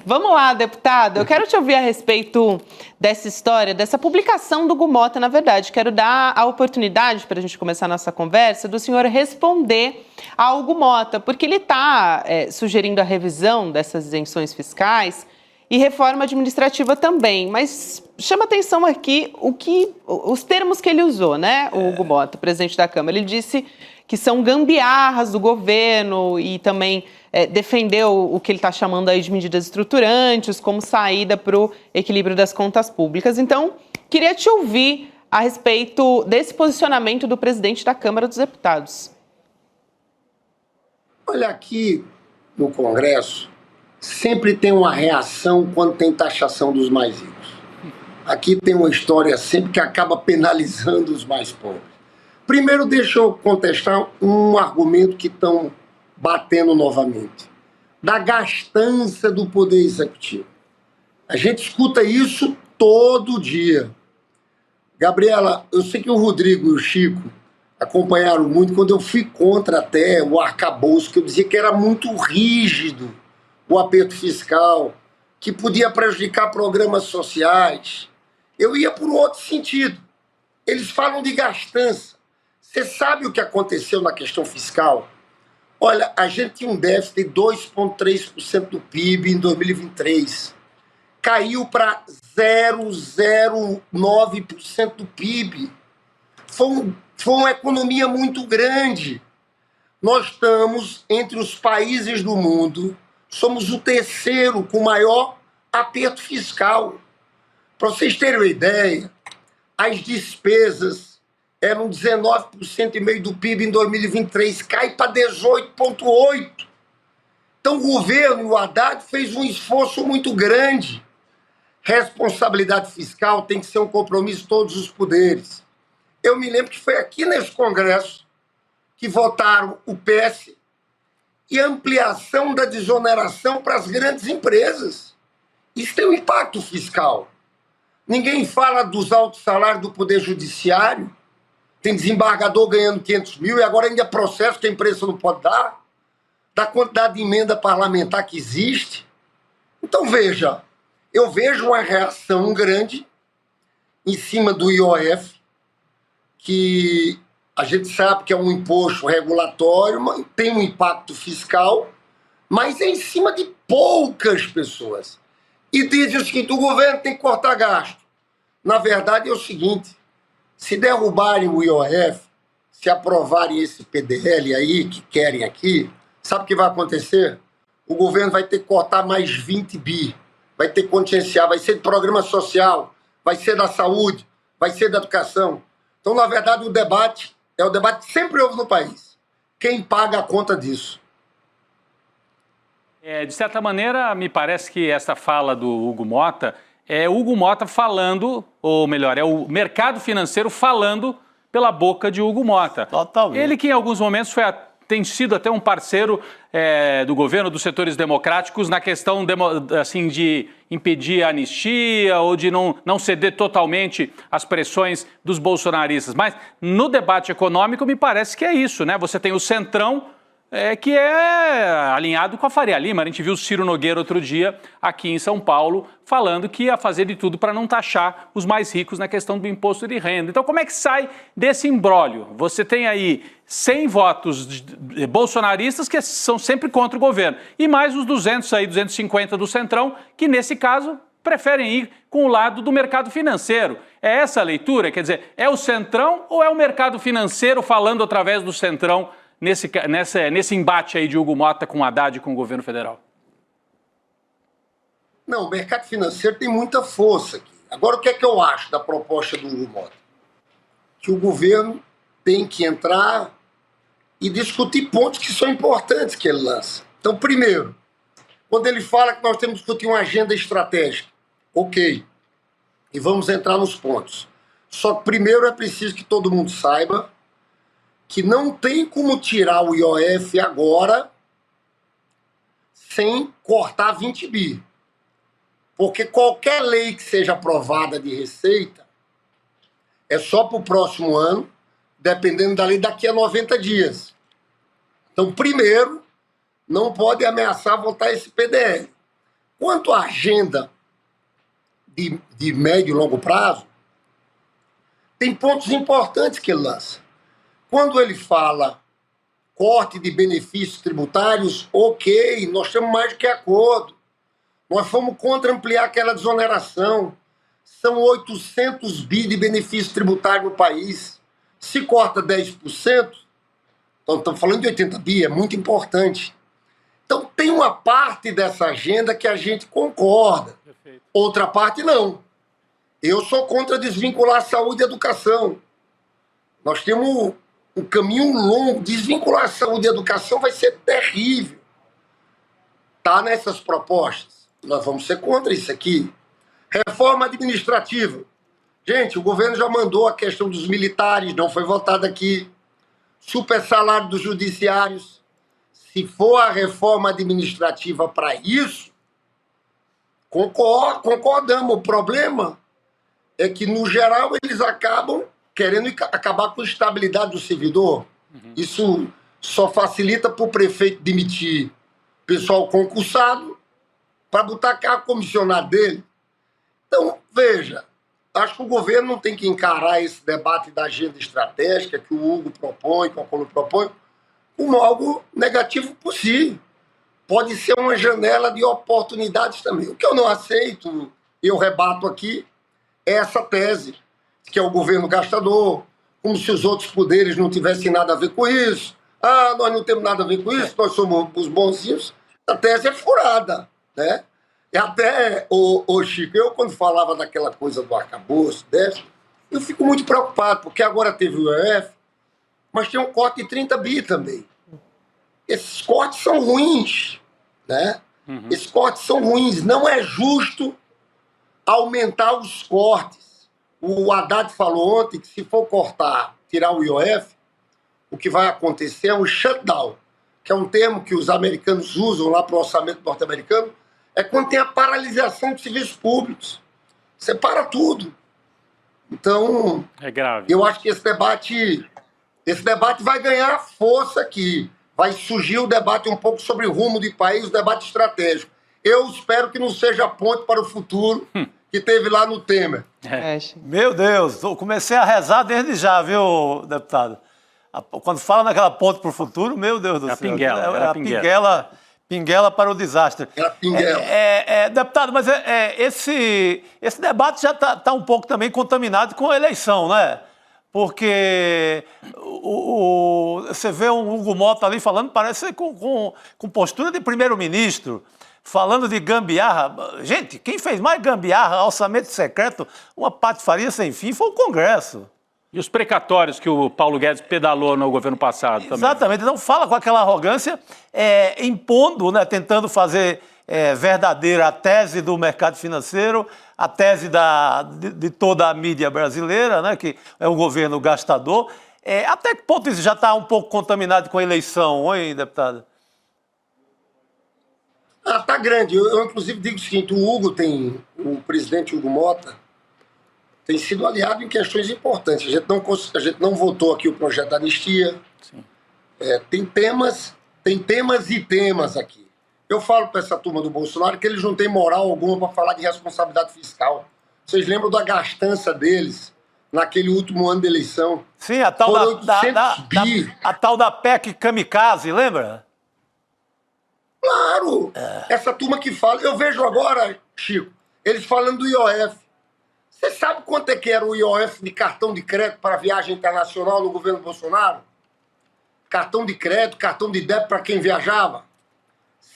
Vamos lá, deputado. Eu quero te ouvir a respeito dessa história, dessa publicação do Hugo Motta, na verdade. Quero dar a oportunidade, para a gente começar a nossa conversa, do senhor responder ao Hugo Motta, porque ele está sugerindo a revisão dessas isenções fiscais e reforma administrativa também, mas chama atenção aqui os termos que ele usou, né, o Hugo Motta, presidente da Câmara. Ele disse que são gambiarras do governo e também defendeu o que ele está chamando aí de medidas estruturantes como saída para o equilíbrio das contas públicas. Então, queria te ouvir a respeito desse posicionamento do presidente da Câmara dos Deputados. Olha, aqui no Congresso, sempre tem uma reação quando tem taxação dos mais ricos. Aqui tem uma história sempre que acaba penalizando os mais pobres. Primeiro, deixa eu contestar um argumento que estão batendo novamente. Da gastança do Poder Executivo. A gente escuta isso todo dia. Gabriela, eu sei que o Rodrigo e o Chico acompanharam muito quando eu fui contra até o arcabouço, que eu dizia que era muito rígido o aperto fiscal, que podia prejudicar programas sociais. Eu ia por um outro sentido. Eles falam de gastança. Você sabe o que aconteceu na questão fiscal? Olha, a gente tinha um déficit de 2,3% do PIB em 2023. Caiu para 0,09% do PIB. Foi uma economia muito grande. Nós estamos entre os países do mundo. Somos o terceiro com maior aperto fiscal. Para vocês terem uma ideia, as despesas eram 19,5% do PIB em 2023, cai para 18,8%. Então o governo e o Haddad fez um esforço muito grande. Responsabilidade fiscal tem que ser um compromisso de todos os poderes. Eu me lembro que foi aqui nesse Congresso que votaram o PS e ampliação da desoneração para as grandes empresas. Isso tem um impacto fiscal. Ninguém fala dos altos salários do Poder Judiciário. Tem desembargador ganhando 500 mil e agora ainda é processo que a empresa não pode dar. Da quantidade de emenda parlamentar que existe. Então, veja, eu vejo uma reação grande em cima do IOF, que a gente sabe que é um imposto regulatório, tem um impacto fiscal, mas é em cima de poucas pessoas. E dizem o seguinte, o governo tem que cortar gasto. Na verdade é o seguinte, se derrubarem o IOF, se aprovarem esse PDL aí, que querem aqui, sabe o que vai acontecer? O governo vai ter que cortar mais 20 bi, vai ter que contingenciar, vai ser de programa social, vai ser da saúde, vai ser da educação. Então, na verdade, o debate é o debate que sempre houve no país. Quem paga a conta disso? De certa maneira, me parece que essa fala do Hugo Motta é o Hugo Motta falando, ou melhor, é o mercado financeiro falando pela boca de Hugo Motta. Totalmente. Ele que em alguns momentos tem sido até um parceiro do governo, dos setores democráticos, na questão assim, de impedir a anistia ou de não ceder totalmente às pressões dos bolsonaristas. Mas no debate econômico me parece que é isso, né? Você tem o Centrão, que é alinhado com a Faria Lima. A gente viu o Ciro Nogueira outro dia aqui em São Paulo falando que ia fazer de tudo para não taxar os mais ricos na questão do imposto de renda. Então como é que sai desse imbróglio? Você tem aí 100 votos bolsonaristas que são sempre contra o governo e mais os 250 do Centrão que nesse caso preferem ir com o lado do mercado financeiro. É essa a leitura? Quer dizer, é o Centrão ou é o mercado financeiro falando através do Centrão nesse embate aí de Hugo Motta com o Haddad e com o governo federal? Não, o mercado financeiro tem muita força aqui. Agora, o que é que eu acho da proposta do Hugo Motta? Que o governo tem que entrar e discutir pontos que são importantes que ele lança. Então, primeiro, quando ele fala que nós temos que discutir uma agenda estratégica, ok, e vamos entrar nos pontos. Só que primeiro é preciso que todo mundo saiba que não tem como tirar o IOF agora sem cortar 20 bi. Porque qualquer lei que seja aprovada de receita é só para o próximo ano, dependendo da lei, daqui a 90 dias. Então, primeiro, não pode ameaçar votar esse PDL. Quanto à agenda de médio e longo prazo, tem pontos importantes que ele lança. Quando ele fala corte de benefícios tributários, ok, nós temos mais do que acordo. Nós fomos contra ampliar aquela desoneração. São 800 bi de benefício tributário no país. Se corta 10%, então estamos falando de 80 bi, é muito importante. Então tem uma parte dessa agenda que a gente concorda. Perfeito. Outra parte não. Eu sou contra desvincular saúde e educação. Nós temos um caminho longo. Desvincular saúde e educação vai ser terrível. Está nessas propostas. Nós vamos ser contra isso aqui. Reforma administrativa. Gente, o governo já mandou a questão dos militares, não foi votado aqui. Super salário dos judiciários. Se for a reforma administrativa para isso, concordamos. O problema é que, no geral, eles acabam querendo acabar com a estabilidade do servidor. Isso só facilita para o prefeito demitir pessoal concursado para botar carro comissionado dele. Então, veja, acho que o governo não tem que encarar esse debate da agenda estratégica que o Hugo propõe, que o Alcolumbre propõe, como algo negativo por si. Pode ser uma janela de oportunidades também. O que eu não aceito, eu rebato aqui, é essa tese, que é o governo gastador, como se os outros poderes não tivessem nada a ver com isso. Ah, nós não temos nada a ver com isso, nós somos os bonzinhos. A tese é furada, né? E até, o Chico, eu quando falava daquela coisa do arcabouço, eu fico muito preocupado, porque agora teve o IOF, mas tem um corte de 30 bi também. Esses cortes são ruins, né? Esses cortes são ruins. Não é justo aumentar os cortes. O Haddad falou ontem que se for cortar, tirar o IOF, o que vai acontecer é um shutdown, que é um termo que os americanos usam lá para o orçamento norte-americano, é quando tem a paralisação de serviços públicos. Você para tudo. Então, é grave. Eu acho que esse debate vai ganhar força aqui. Vai surgir o debate um pouco sobre o rumo do país, o debate estratégico. eu espero que não seja a ponte para o futuro que teve lá no Temer. Meu Deus, eu comecei a rezar desde já, viu, deputado? Quando fala naquela ponte para o futuro, meu Deus do céu. Era a pinguela para o desastre. Era pinguela. Deputado, mas esse debate já está um pouco também contaminado com a eleição, né? Porque você vê um Hugo Mota ali falando, parece com postura de primeiro-ministro, falando de gambiarra. Gente, quem fez mais gambiarra, orçamento secreto, uma patifaria sem fim, foi o Congresso. E os precatórios que o Paulo Guedes pedalou no governo passado também. Exatamente, então fala com aquela arrogância, impondo, né, tentando fazer verdadeira a tese do mercado financeiro, a tese de toda a mídia brasileira, né, que é um governo gastador. Até que ponto isso já está um pouco contaminado com a eleição, hein, deputado? Tá grande. Eu inclusive digo o seguinte, o presidente Hugo Mota tem sido aliado em questões importantes. A gente não votou aqui o projeto da anistia. Sim. Tem temas e temas aqui. Eu falo para essa turma do Bolsonaro que eles não têm moral alguma para falar de responsabilidade fiscal. Vocês lembram da gastança deles naquele último ano de eleição? Sim, a tal a tal da PEC kamikaze, lembra? Claro! Essa turma que fala... Eu vejo agora, Chico, eles falando do IOF. Você sabe quanto é que era o IOF de cartão de crédito para viagem internacional no governo Bolsonaro? Cartão de crédito, cartão de débito para quem viajava?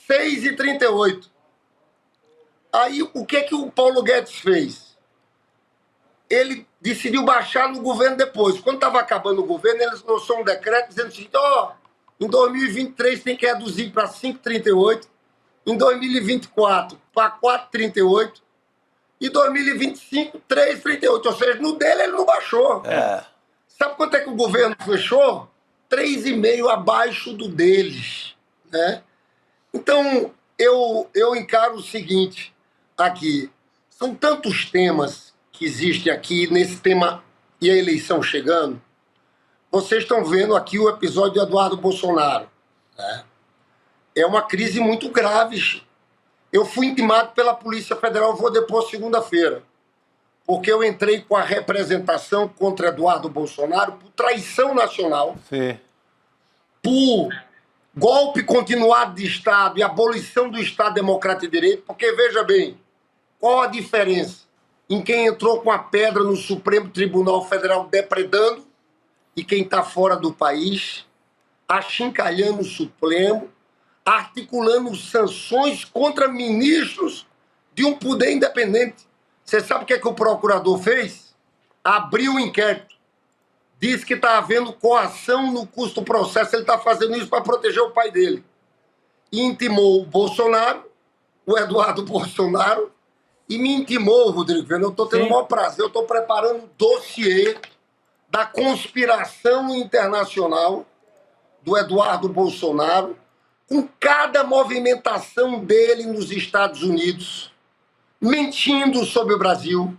6,38. Aí, o que o Paulo Guedes fez? Ele decidiu baixar no governo depois. Quando estava acabando o governo, eles lançou um decreto dizendo assim, em 2023 tem que reduzir para 5,38, em 2024 para 4,38, e 2025, 3,38. Ou seja, no dele ele não baixou. Sabe quanto é que o governo fechou? 3,5 abaixo do deles, né? Então, eu encaro o seguinte aqui. São tantos temas que existem aqui, nesse tema e a eleição chegando. Vocês estão vendo aqui o episódio do Eduardo Bolsonaro, né? É uma crise muito grave. Eu fui intimado pela Polícia Federal, vou depor segunda-feira, porque eu entrei com a representação contra Eduardo Bolsonaro por traição nacional, Sim. por golpe continuado de Estado e abolição do Estado Democrático de Direito, porque, veja bem, qual a diferença em quem entrou com a pedra no Supremo Tribunal Federal depredando e quem está fora do país, achincalhando o Supremo, articulando sanções contra ministros de um poder independente. Você sabe o que o procurador fez? Abriu o inquérito. Diz que está havendo coação no curso do processo. Ele está fazendo isso para proteger o pai dele. E intimou o Bolsonaro, o Eduardo Bolsonaro, e me intimou, Rodrigo. Eu estou tendo o maior prazer. Eu estou preparando um dossiê da conspiração internacional do Eduardo Bolsonaro, com cada movimentação dele nos Estados Unidos, mentindo sobre o Brasil,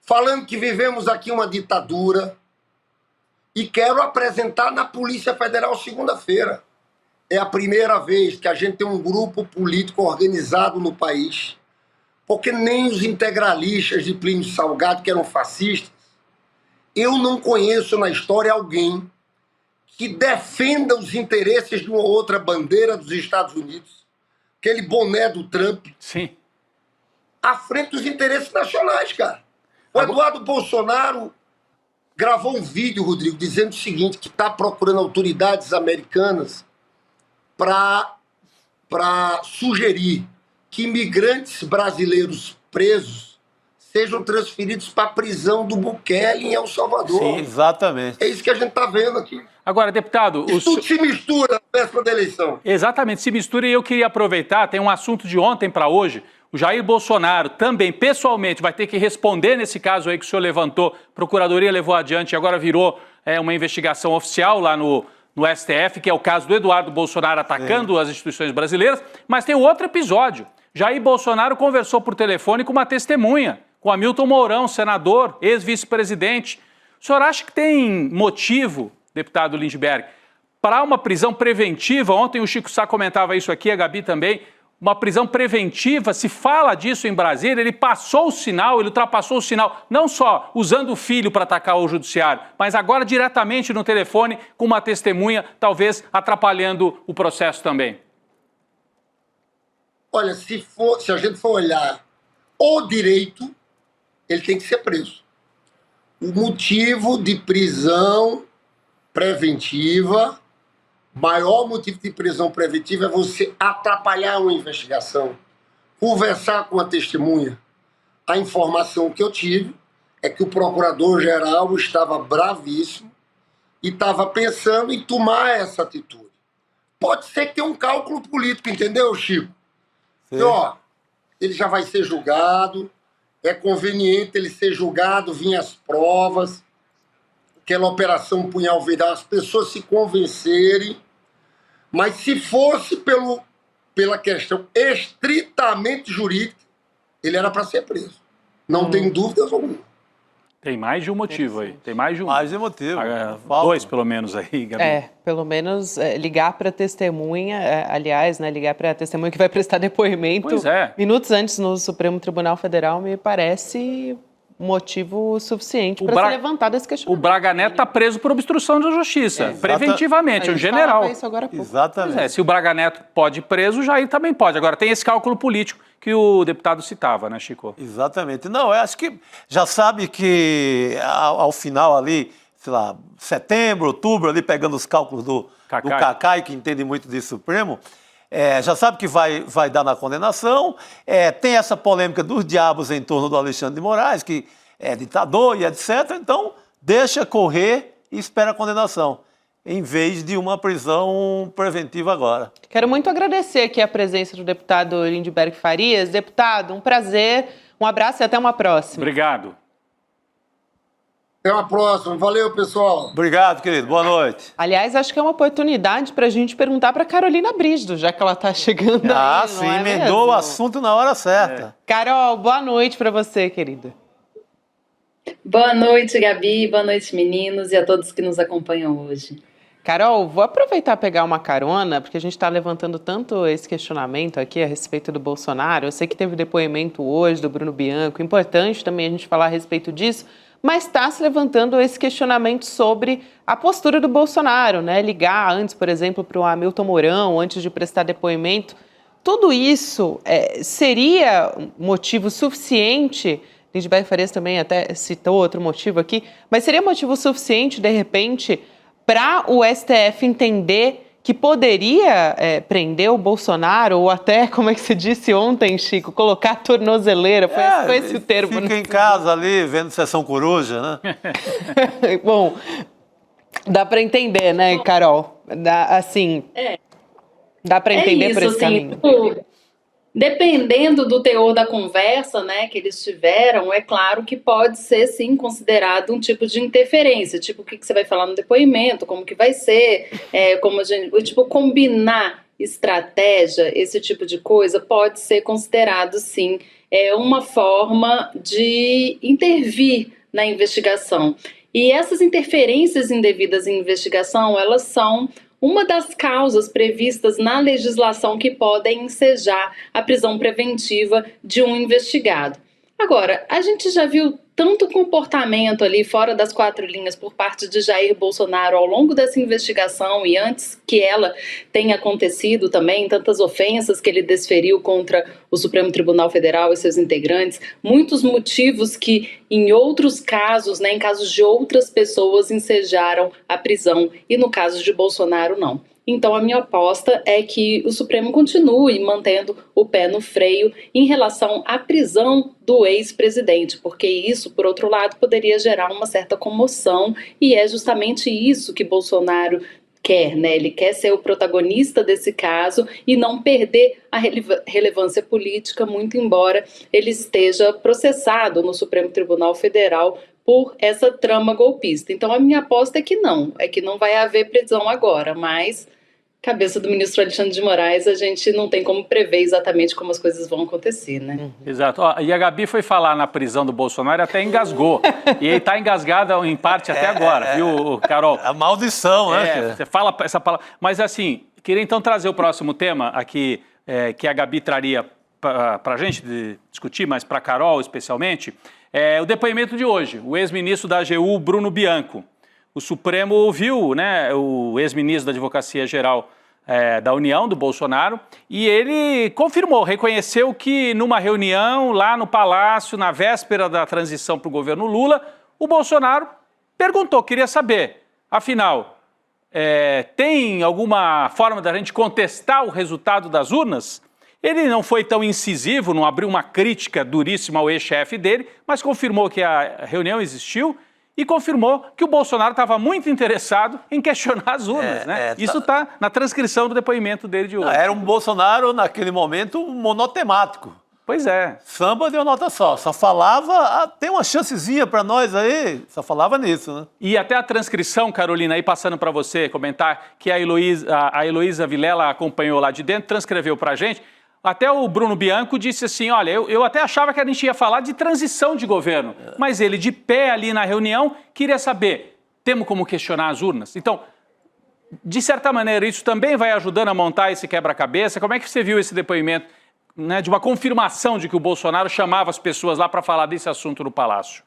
falando que vivemos aqui uma ditadura, e quero apresentar na Polícia Federal segunda-feira. É a primeira vez que a gente tem um grupo político organizado no país, porque nem os integralistas de Plínio Salgado, que eram fascistas, eu não conheço na história alguém que defenda os interesses de uma outra bandeira dos Estados Unidos, aquele boné do Trump, Sim. à frente dos interesses nacionais, cara. O Eduardo Bolsonaro gravou um vídeo, Rodrigo, dizendo o seguinte, que está procurando autoridades americanas para sugerir que imigrantes brasileiros presos sejam transferidos para a prisão do Bukele em El Salvador. Sim, exatamente. É isso que a gente está vendo aqui. Agora, deputado... Isso tudo se mistura na véspera da eleição. Exatamente, se mistura, e eu queria aproveitar, tem um assunto de ontem para hoje. O Jair Bolsonaro também, pessoalmente, vai ter que responder nesse caso aí que o senhor levantou. A Procuradoria levou adiante e agora virou uma investigação oficial lá no STF, que é o caso do Eduardo Bolsonaro atacando as instituições brasileiras. Mas tem outro episódio. Jair Bolsonaro conversou por telefone com uma testemunha, com Hamilton Mourão, senador, ex-vice-presidente. O senhor acha que tem motivo, deputado Lindbergh, para uma prisão preventiva? Ontem o Chico Sá comentava isso aqui, a Gabi também. uma prisão preventiva, se fala disso em Brasília, ele passou o sinal, ele ultrapassou o sinal, não só usando o filho para atacar o judiciário, mas agora diretamente no telefone com uma testemunha, talvez atrapalhando o processo também. Olha, se a gente for olhar o direito, ele tem que ser preso. O motivo de prisão preventiva, maior motivo de prisão preventiva é você atrapalhar uma investigação, conversar com a testemunha. A informação que eu tive é que o procurador-geral estava bravíssimo e estava pensando em tomar essa atitude. Pode ser que tenha um cálculo político, entendeu, Chico? E, ó, ele já vai ser julgado, é conveniente ele ser julgado, vir as provas, aquela operação punhal virado, as pessoas se convencerem. Mas se fosse pela questão estritamente jurídica, ele era para ser preso. Não tem dúvidas alguma. Tem mais de um motivo aí. Tem mais de um. Mais de um motivo. Dois, pelo menos, aí, Gabi. Pelo menos ligar para a testemunha, aliás, né, ligar para a testemunha que vai prestar depoimento minutos antes no Supremo Tribunal Federal me parece motivo suficiente para ser levantado esse questionamento. O Braga Neto está preso por obstrução da justiça, preventivamente, é um general. Isso agora há pouco. Exatamente. Se o Braga Neto pode ir preso, o Jair também pode. Agora, tem esse cálculo político que o deputado citava, né, Chico? Exatamente. Não, eu acho que já sabe que ao final ali, sei lá, setembro, outubro, ali pegando os cálculos do Cacai, que entende muito de Supremo, já sabe que vai dar na condenação. Tem essa polêmica dos diabos em torno do Alexandre de Moraes, que é ditador e etc. Então, deixa correr e espera a condenação, em vez de uma prisão preventiva agora. Quero muito agradecer aqui a presença do deputado Lindbergh Farias. Deputado, um prazer, um abraço e até uma próxima. Obrigado. Até uma próxima. Valeu, pessoal. Obrigado, querido. Boa noite. Aliás, acho que é uma oportunidade para a gente perguntar para Carolina Brígido, já que ela está chegando aí, sim, emendou o assunto na hora certa. Carol, boa noite para você, querida. Boa noite, Gabi. Boa noite, meninos, e a todos que nos acompanham hoje. Carol, vou aproveitar e pegar uma carona, porque a gente está levantando tanto esse questionamento aqui a respeito do Bolsonaro. Eu sei que teve depoimento hoje do Bruno Bianco, importante também a gente falar a respeito disso, mas está se levantando esse questionamento sobre a postura do Bolsonaro, né? Ligar antes, por exemplo, para o Hamilton Mourão, antes de prestar depoimento. Tudo isso seria motivo suficiente? Lindbergh Farias também até citou outro motivo aqui, mas seria motivo suficiente, de repente, para o STF entender que poderia prender o Bolsonaro, ou até, como é que você disse ontem, Chico, colocar a tornozeleira, foi esse o termo. Fica em casa ali, vendo Sessão Coruja, né? Bom, dá para entender, né, Carol? Dá para entender por esse caminho. Dependendo do teor da conversa, né, que eles tiveram, é claro que pode ser, sim, considerado um tipo de interferência, tipo o que você vai falar no depoimento, como que vai ser, como a gente, tipo, combinar estratégia, esse tipo de coisa, pode ser considerado, sim, uma forma de intervir na investigação. E essas interferências indevidas em investigação, elas são uma das causas previstas na legislação que podem ensejar a prisão preventiva de um investigado. Agora, a gente já viu tanto comportamento ali fora das quatro linhas por parte de Jair Bolsonaro ao longo dessa investigação e antes que ela tenha acontecido também, tantas ofensas que ele desferiu contra o Supremo Tribunal Federal e seus integrantes, muitos motivos que em outros casos, né, em casos de outras pessoas, ensejaram a prisão e no caso de Bolsonaro não. Então, a minha aposta é que o Supremo continue mantendo o pé no freio em relação à prisão do ex-presidente, porque isso, por outro lado, poderia gerar uma certa comoção e é justamente isso que Bolsonaro quer, né? Ele quer ser o protagonista desse caso e não perder a relevância política, muito embora ele esteja processado no Supremo Tribunal Federal por essa trama golpista. Então, a minha aposta é que não vai haver prisão agora, mas cabeça do ministro Alexandre de Moraes, a gente não tem como prever exatamente como as coisas vão acontecer, né? Exato. E a Gabi foi falar na prisão do Bolsonaro e até engasgou. E ele está engasgado em parte até agora, viu, Carol? A maldição, né? Você fala essa palavra. Mas assim, queria então trazer o próximo tema aqui que a Gabi traria para a gente discutir, mas para a Carol especialmente, é o depoimento de hoje. O ex-ministro da AGU, Bruno Bianco. O Supremo ouviu, né, o ex-ministro da Advocacia Geral da União, do Bolsonaro, e ele confirmou, reconheceu que numa reunião lá no Palácio, na véspera da transição para o governo Lula, o Bolsonaro perguntou, queria saber, afinal, tem alguma forma da gente contestar o resultado das urnas? Ele não foi tão incisivo, não abriu uma crítica duríssima ao ex-chefe dele, mas confirmou que a reunião existiu e confirmou que o Bolsonaro estava muito interessado em questionar as urnas, né? Isso está na transcrição do depoimento dele de hoje. Era um Bolsonaro, naquele momento, monotemático. Pois é. Samba deu nota só falava, tem uma chancezinha para nós aí, só falava nisso, né? E até a transcrição, Carolina, aí passando para você comentar, que a Heloísa Vilela acompanhou lá de dentro, transcreveu para a gente. Até o Bruno Bianco disse assim, olha, eu até achava que a gente ia falar de transição de governo, mas ele de pé ali na reunião queria saber, temos como questionar as urnas? Então, de certa maneira, isso também vai ajudando a montar esse quebra-cabeça. Como é que você viu esse depoimento, né, de uma confirmação de que o Bolsonaro chamava as pessoas lá para falar desse assunto no Palácio?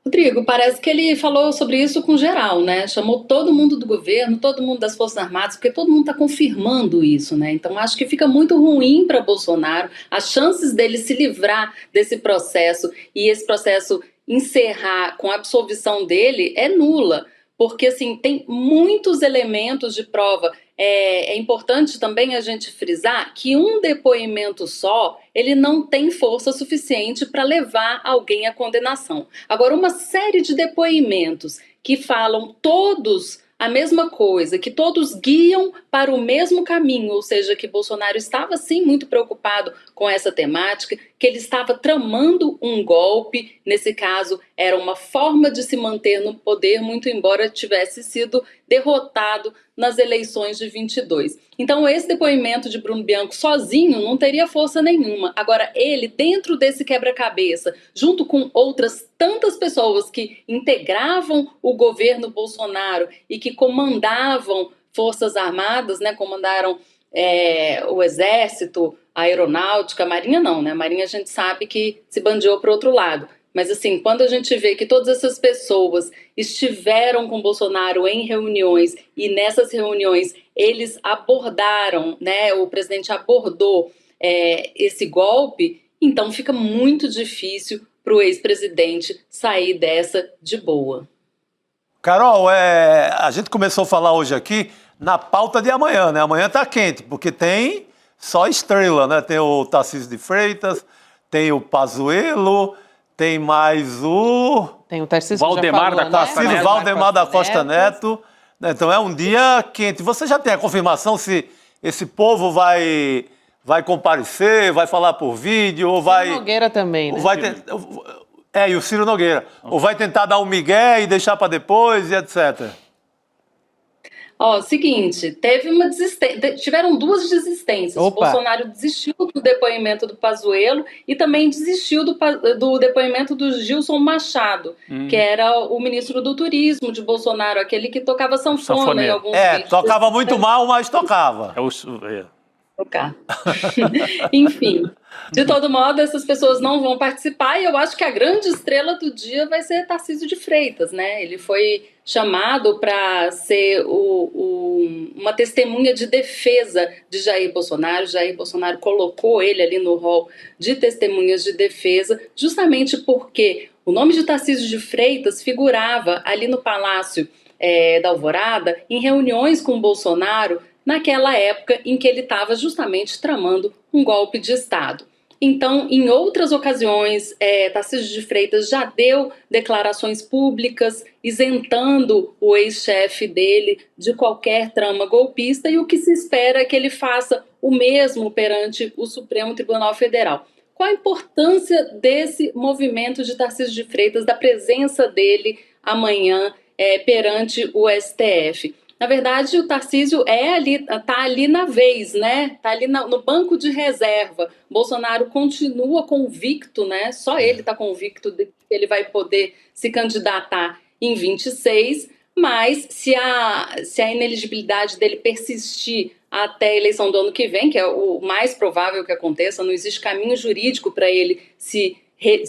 Rodrigo, parece que ele falou sobre isso com geral, né? Chamou todo mundo do governo, todo mundo das Forças Armadas, porque todo mundo está confirmando isso, né? Então acho que fica muito ruim para Bolsonaro. As chances dele se livrar desse processo e esse processo encerrar com a absolvição dele é nula, porque assim tem muitos elementos de prova. É importante também a gente frisar que um depoimento só, ele não tem força suficiente para levar alguém à condenação. Agora, uma série de depoimentos que falam todos a mesma coisa, que todos guiam para o mesmo caminho, ou seja, que Bolsonaro estava sim muito preocupado com essa temática, que ele estava tramando um golpe, nesse caso era uma forma de se manter no poder, muito embora tivesse sido derrotado nas eleições de 22. Então esse depoimento de Bruno Bianco sozinho não teria força nenhuma. Agora ele, dentro desse quebra-cabeça, junto com outras tantas pessoas que integravam o governo Bolsonaro e que comandavam Forças Armadas, né, comandaram o Exército, a Aeronáutica, a Marinha não, né? A Marinha a gente sabe que se bandeou para o outro lado. Mas assim, quando a gente vê que todas essas pessoas estiveram com Bolsonaro em reuniões e nessas reuniões eles abordaram, né, o presidente abordou esse golpe, então fica muito difícil para o ex-presidente sair dessa de boa. Carol, a gente começou a falar hoje aqui na pauta de amanhã, né? Amanhã tá quente, porque tem só estrela, né? Tem o Tarcísio de Freitas, tem o Pazuello, tem mais o... Tem o Tarcísio Valdemar da Costa Neto. Valdemar da Costa Neto. Então é um dia quente. Você já tem a confirmação se esse povo vai comparecer, vai falar por vídeo, ou vai... Ciro Nogueira também, né? E o Ciro Nogueira. Ou vai tentar dar um migué e deixar para depois e etc. Seguinte, tiveram duas desistências. Opa. O Bolsonaro desistiu do depoimento do Pazuello e também desistiu do depoimento do Gilson Machado, que era o ministro do Turismo de Bolsonaro, aquele que tocava sanfona em alguns vídeos. Tocava muito mal, mas tocava. Tocar. Enfim, de todo modo, essas pessoas não vão participar e eu acho que a grande estrela do dia vai ser Tarcísio de Freitas, né? Ele foi chamado para ser uma testemunha de defesa de Jair Bolsonaro. Jair Bolsonaro colocou ele ali no rol de testemunhas de defesa, justamente porque o nome de Tarcísio de Freitas figurava ali no Palácio da Alvorada em reuniões com Bolsonaro naquela época em que ele estava justamente tramando um golpe de Estado. Então, em outras ocasiões, Tarcísio de Freitas já deu declarações públicas isentando o ex-chefe dele de qualquer trama golpista e o que se espera é que ele faça o mesmo perante o Supremo Tribunal Federal. Qual a importância desse movimento de Tarcísio de Freitas, da presença dele amanhã perante o STF? Na verdade, o Tarcísio tá ali na vez, né? Tá ali no banco de reserva. Bolsonaro continua convicto, né? Só ele está convicto de que ele vai poder se candidatar em 26, Mas se a inelegibilidade dele persistir até a eleição do ano que vem, que é o mais provável que aconteça, não existe caminho jurídico para ele se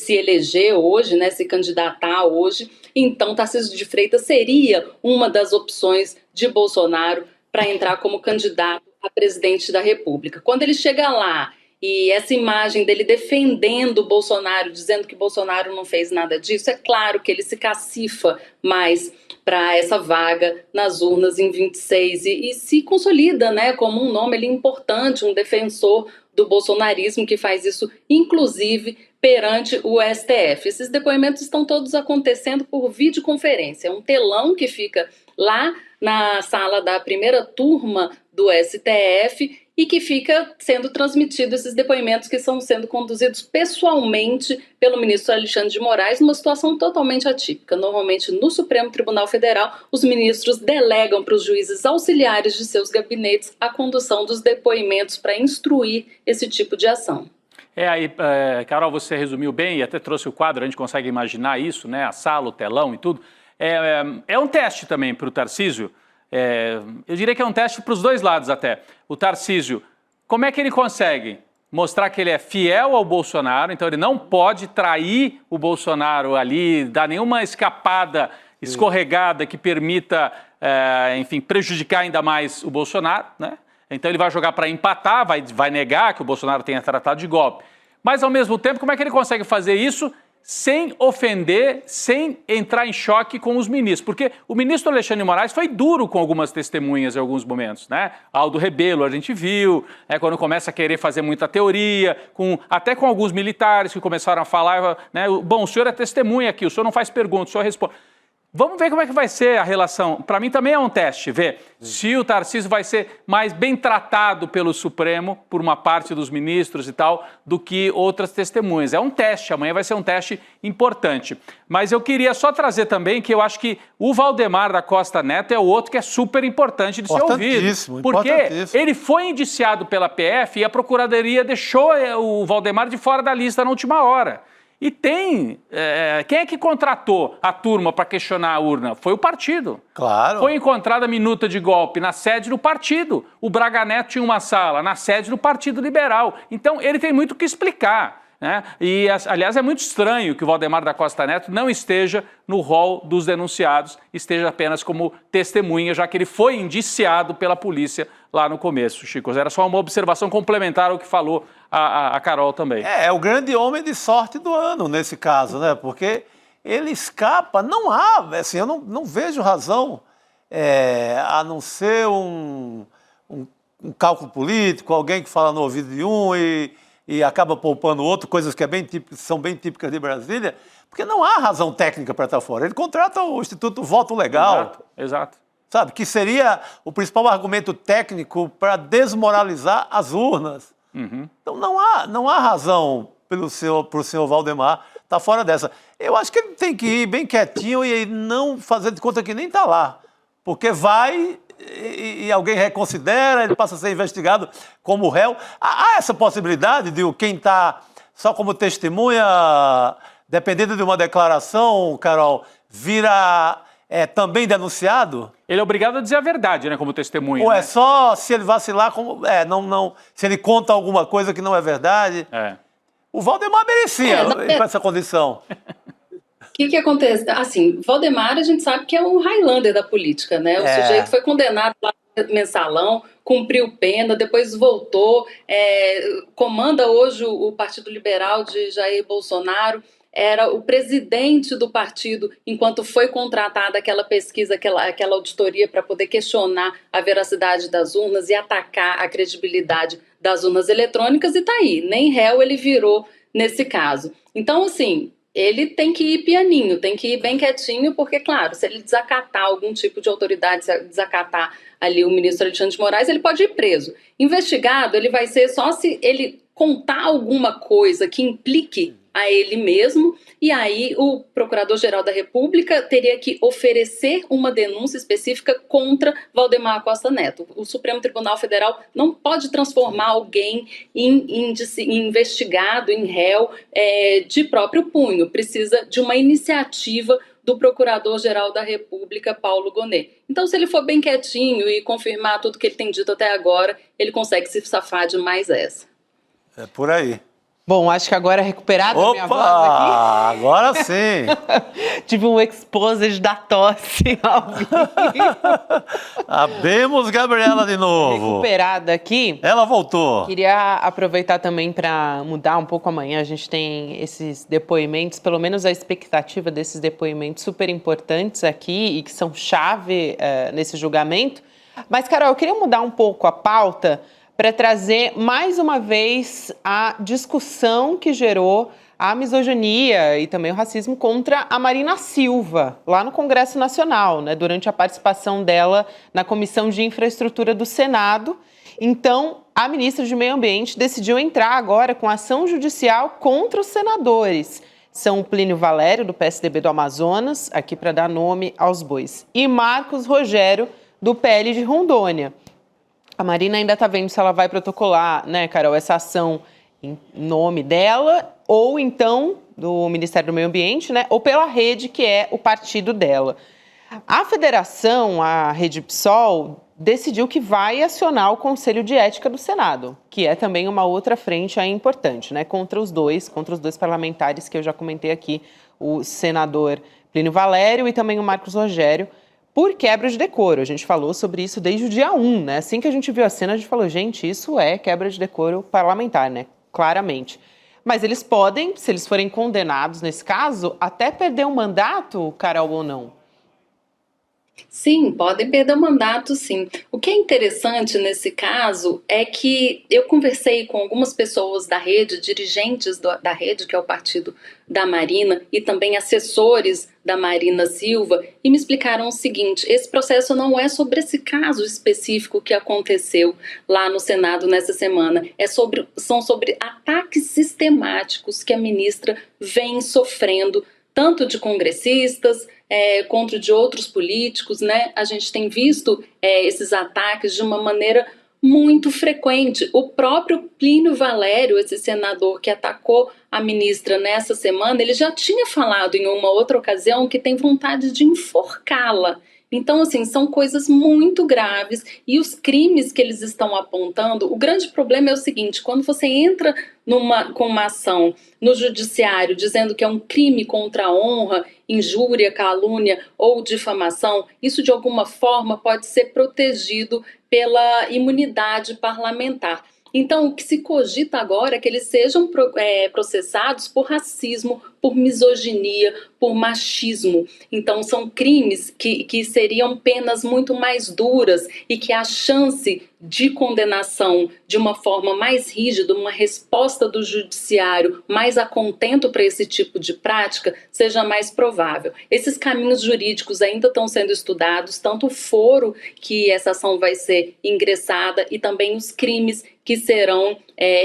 eleger hoje, né, se candidatar hoje, então Tarcísio de Freitas seria uma das opções de Bolsonaro para entrar como candidato a presidente da República. Quando ele chega lá e essa imagem dele defendendo o Bolsonaro, dizendo que Bolsonaro não fez nada disso, é claro que ele se cacifa mais para essa vaga nas urnas em 26 e se consolida, né, como um nome ali importante, um defensor do bolsonarismo que faz isso, inclusive, perante o STF. Esses depoimentos estão todos acontecendo por videoconferência, um telão que fica lá na sala da primeira turma do STF e que fica sendo transmitido esses depoimentos que estão sendo conduzidos pessoalmente pelo ministro Alexandre de Moraes, numa situação totalmente atípica. Normalmente, no Supremo Tribunal Federal, os ministros delegam para os juízes auxiliares de seus gabinetes a condução dos depoimentos para instruir esse tipo de ação. Carol, você resumiu bem e até trouxe o quadro, a gente consegue imaginar isso, né? A sala, o telão e tudo. É um teste também para o Tarcísio. Eu diria que é um teste para os dois lados até. O Tarcísio, como é que ele consegue mostrar que ele é fiel ao Bolsonaro, então ele não pode trair o Bolsonaro ali, dar nenhuma escapada, escorregada que permita, enfim, prejudicar ainda mais o Bolsonaro, né? Então ele vai jogar para empatar, vai negar que o Bolsonaro tenha tratado de golpe. Mas ao mesmo tempo, como é que ele consegue fazer isso sem ofender, sem entrar em choque com os ministros? Porque o ministro Alexandre de Moraes foi duro com algumas testemunhas em alguns momentos, né? Aldo Rebelo, a gente viu, quando começa a querer fazer muita teoria, até com alguns militares que começaram a falar, né? Bom, o senhor é testemunha aqui, o senhor não faz perguntas, o senhor responde. Vamos ver como é que vai ser a relação. Para mim também é um teste, ver se o Tarcísio vai ser mais bem tratado pelo Supremo, por uma parte dos ministros e tal, do que outras testemunhas. É um teste, amanhã vai ser um teste importante. Mas eu queria só trazer também que eu acho que o Valdemar da Costa Neto é o outro que é super importante de ser ouvido. Porque ele foi indiciado pela PF e a Procuradoria deixou o Valdemar de fora da lista na última hora. E quem é que contratou a turma para questionar a urna? Foi o partido. Claro. Foi encontrada a minuta de golpe na sede do partido. O Braga Neto tinha uma sala na sede do Partido Liberal. Então, ele tem muito o que explicar, né? E, aliás, é muito estranho que o Valdemar da Costa Neto não esteja no rol dos denunciados, esteja apenas como testemunha, já que ele foi indiciado pela polícia lá no começo, Chico. Era só uma observação complementar ao que falou a Carol também. É o grande homem de sorte do ano nesse caso, né? Porque ele escapa, não há, assim, eu não vejo razão, a não ser um cálculo político, alguém que fala no ouvido de um e acaba poupando o outro, coisas que são bem típicas de Brasília, porque não há razão técnica para estar fora. Ele contrata o Instituto Voto Legal. Exato. Sabe, que seria o principal argumento técnico para desmoralizar as urnas. Uhum. Então não há razão para o senhor Valdemar estar fora dessa. Eu acho que ele tem que ir bem quietinho e não fazer de conta que nem está lá. Porque vai e alguém reconsidera, ele passa a ser investigado como réu. Há essa possibilidade de quem está só como testemunha, dependendo de uma declaração, Carol, vira também denunciado? Ele é obrigado a dizer a verdade, né, como testemunha. Ou né? é só se ele vacilar, se ele conta alguma coisa que não é verdade? O Valdemar merecia ir para essa condição. O que acontece? Assim, Valdemar, a gente sabe que é um Highlander da política, né? O sujeito foi condenado lá no Mensalão, cumpriu pena, depois voltou, comanda hoje o Partido Liberal de Jair Bolsonaro, era o presidente do partido enquanto foi contratada aquela pesquisa, aquela auditoria para poder questionar a veracidade das urnas e atacar a credibilidade das urnas eletrônicas, e tá aí, nem réu ele virou nesse caso. Então, assim, ele tem que ir pianinho, tem que ir bem quietinho, porque, claro, se ele desacatar algum tipo de autoridade, se desacatar ali o ministro Alexandre de Moraes, ele pode ir preso. Investigado, ele vai ser só se ele contar alguma coisa que implique a ele mesmo, e aí o Procurador-Geral da República teria que oferecer uma denúncia específica contra Valdemar Costa Neto. O Supremo Tribunal Federal não pode transformar alguém em investigado, em réu, de próprio punho. Precisa de uma iniciativa do Procurador-Geral da República, Paulo Gonet. Então, se ele for bem quietinho e confirmar tudo que ele tem dito até agora, ele consegue se safar de mais essa. É por aí. Bom, acho que agora é recuperada a minha voz aqui. Agora sim. Tive um exposed da tosse ao vivo. Abemos Gabriela de novo. Recuperada aqui. Ela voltou. Queria aproveitar também para mudar um pouco amanhã. A gente tem esses depoimentos, pelo menos a expectativa desses depoimentos super importantes aqui e que são chave nesse julgamento. Mas, Carol, eu queria mudar um pouco a pauta para trazer mais uma vez a discussão que gerou a misoginia e também o racismo contra a Marina Silva, lá no Congresso Nacional, né, durante a participação dela na Comissão de Infraestrutura do Senado. Então, a ministra de Meio Ambiente decidiu entrar agora com ação judicial contra os senadores. São o Plínio Valério, do PSDB do Amazonas, aqui para dar nome aos bois, e Marcos Rogério, do PL de Rondônia. A Marina ainda está vendo se ela vai protocolar, né, Carol, essa ação em nome dela ou então do Ministério do Meio Ambiente, né, ou pela rede, que é o partido dela. A federação, a Rede PSOL, decidiu que vai acionar o Conselho de Ética do Senado, que é também uma outra frente aí importante, né, contra os dois parlamentares que eu já comentei aqui, o senador Plínio Valério e também o Marcos Rogério, por quebra de decoro. A gente falou sobre isso desde o dia 1, né? Assim que a gente viu a cena, a gente falou, gente, isso é quebra de decoro parlamentar, né? Claramente. Mas eles podem, se eles forem condenados nesse caso, até perder um mandato, Carol, ou não? Sim, podem perder o mandato, sim. O que é interessante nesse caso é que eu conversei com algumas pessoas da rede, dirigentes da rede, que é o partido da Marina, e também assessores da Marina Silva, e me explicaram o seguinte: esse processo não é sobre esse caso específico que aconteceu lá no Senado nessa semana, são sobre ataques sistemáticos que a ministra vem sofrendo, tanto de congressistas, contra de outros políticos, né? A gente tem visto esses ataques de uma maneira muito frequente. O próprio Plínio Valério, esse senador que atacou a ministra nessa semana, ele já tinha falado em uma outra ocasião que tem vontade de enforcá-la. Então, assim, são coisas muito graves e os crimes que eles estão apontando, o grande problema é o seguinte: quando você entra com uma ação no judiciário dizendo que é um crime contra a honra, injúria, calúnia ou difamação, isso de alguma forma pode ser protegido pela imunidade parlamentar. Então, o que se cogita agora é que eles sejam processados por racismo, por misoginia, por machismo. Então, são crimes que seriam penas muito mais duras e que a chance de condenação de uma forma mais rígida, uma resposta do judiciário mais a contento para esse tipo de prática, seja mais provável. Esses caminhos jurídicos ainda estão sendo estudados, tanto o foro que essa ação vai ser ingressada e também os crimes que serão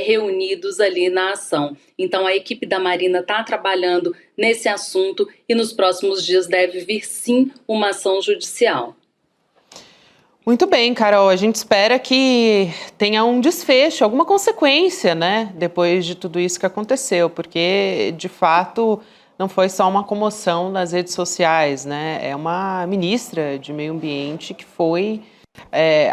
reunidos ali na ação. Então, a equipe da Marina está trabalhando nesse assunto e nos próximos dias deve vir, sim, uma ação judicial. Muito bem, Carol. A gente espera que tenha um desfecho, alguma consequência, né, depois de tudo isso que aconteceu, porque, de fato, não foi só uma comoção nas redes sociais, né? É uma ministra de Meio Ambiente que foi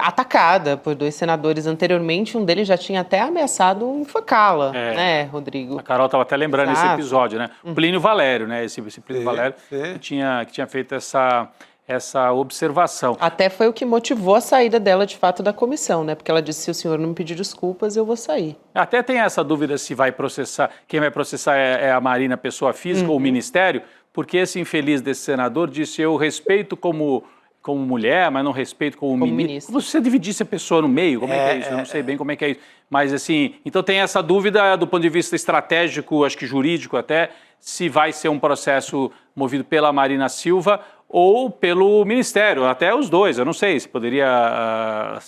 atacada por dois senadores anteriormente. Um deles já tinha até ameaçado enforcá-la, né, Rodrigo? A Carol estava até lembrando esse episódio, né? Plínio Valério, né? Esse Plínio Valério que tinha feito essa observação. Até foi o que motivou a saída dela, de fato, da comissão, né? Porque ela disse: se o senhor não me pedir desculpas, eu vou sair. Até tem essa dúvida se vai processar, quem vai processar é a Marina, pessoa física, ou o Ministério, porque esse infeliz desse senador disse: eu respeito como mulher, mas não respeito como ministro. Você dividisse a pessoa no meio, como é que é isso? Eu não sei bem como é que é isso. Mas, assim, então tem essa dúvida do ponto de vista estratégico, acho que jurídico até, se vai ser um processo movido pela Marina Silva ou pelo Ministério, até os dois. Eu não sei se poderia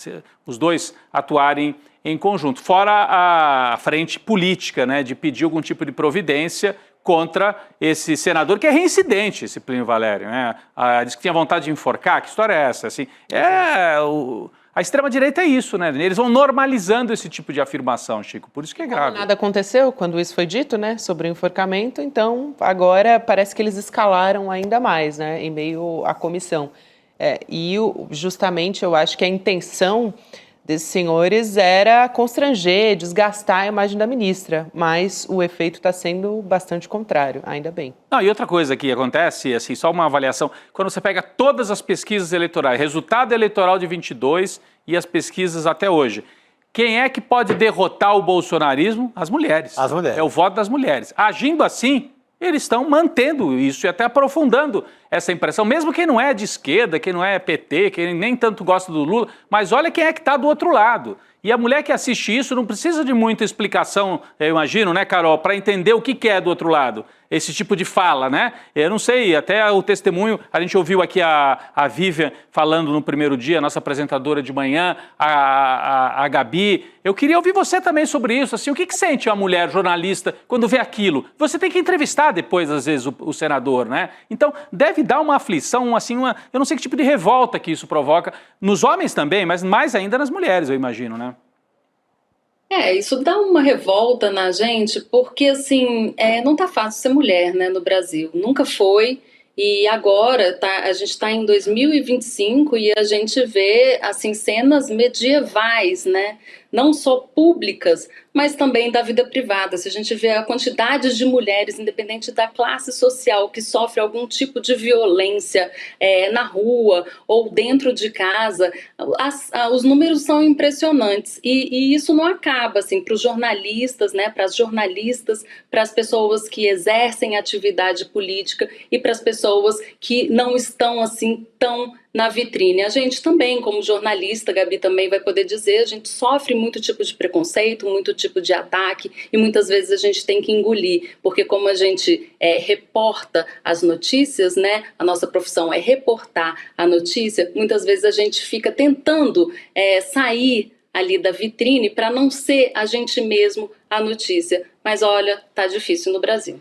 os dois atuarem em conjunto. Fora a frente política, né, de pedir algum tipo de providência contra esse senador que é reincidente, esse Plínio Valério, né? Diz que tinha vontade de enforcar. Que história é essa? Assim, a extrema-direita é isso, né? Eles vão normalizando esse tipo de afirmação, Chico. Por isso que é grave. Nada aconteceu quando isso foi dito, né? Sobre o enforcamento. Então, agora parece que eles escalaram ainda mais, né? Em meio à comissão. Justamente, eu acho que a intenção desses senhores era constranger, desgastar a imagem da ministra, mas o efeito está sendo bastante contrário, ainda bem. Não, e outra coisa que acontece, assim, só uma avaliação, quando você pega todas as pesquisas eleitorais, resultado eleitoral de 22 e as pesquisas até hoje, quem é que pode derrotar o bolsonarismo? As mulheres. As mulheres. É o voto das mulheres. Agindo assim, eles estão mantendo isso e até aprofundando essa impressão, mesmo quem não é de esquerda, quem não é PT, quem nem tanto gosta do Lula, mas olha quem é que está do outro lado. E a mulher que assiste isso não precisa de muita explicação, eu imagino, né, Carol, para entender o que é do outro lado, esse tipo de fala, né? Eu não sei, até o testemunho, a gente ouviu aqui a Vivian falando no primeiro dia, a nossa apresentadora de manhã, a Gabi. Eu queria ouvir você também sobre isso, assim, o que sente uma mulher jornalista quando vê aquilo? Você tem que entrevistar depois, às vezes, o senador, né? Então, deve dar uma aflição, assim, eu não sei que tipo de revolta que isso provoca, nos homens também, mas mais ainda nas mulheres, eu imagino, né? Isso dá uma revolta na gente, porque assim, não tá fácil ser mulher, né, no Brasil. Nunca foi, e agora a gente está em 2025 e a gente vê assim, cenas medievais, né? Não só públicas, mas também da vida privada. Se a gente vê a quantidade de mulheres, independente da classe social, que sofre algum tipo de violência na rua ou dentro de casa, os números são impressionantes. E isso não acaba, assim, para os jornalistas, né, para as jornalistas, para as pessoas que exercem atividade política e para as pessoas que não estão, assim, tão na vitrine. A gente também, como jornalista, Gabi também vai poder dizer, a gente sofre muito tipo de preconceito, muito tipo de ataque e muitas vezes a gente tem que engolir, porque como a gente reporta as notícias, né, a nossa profissão é reportar a notícia, muitas vezes a gente fica tentando sair ali da vitrine para não ser a gente mesmo a notícia. Mas olha, tá difícil no Brasil.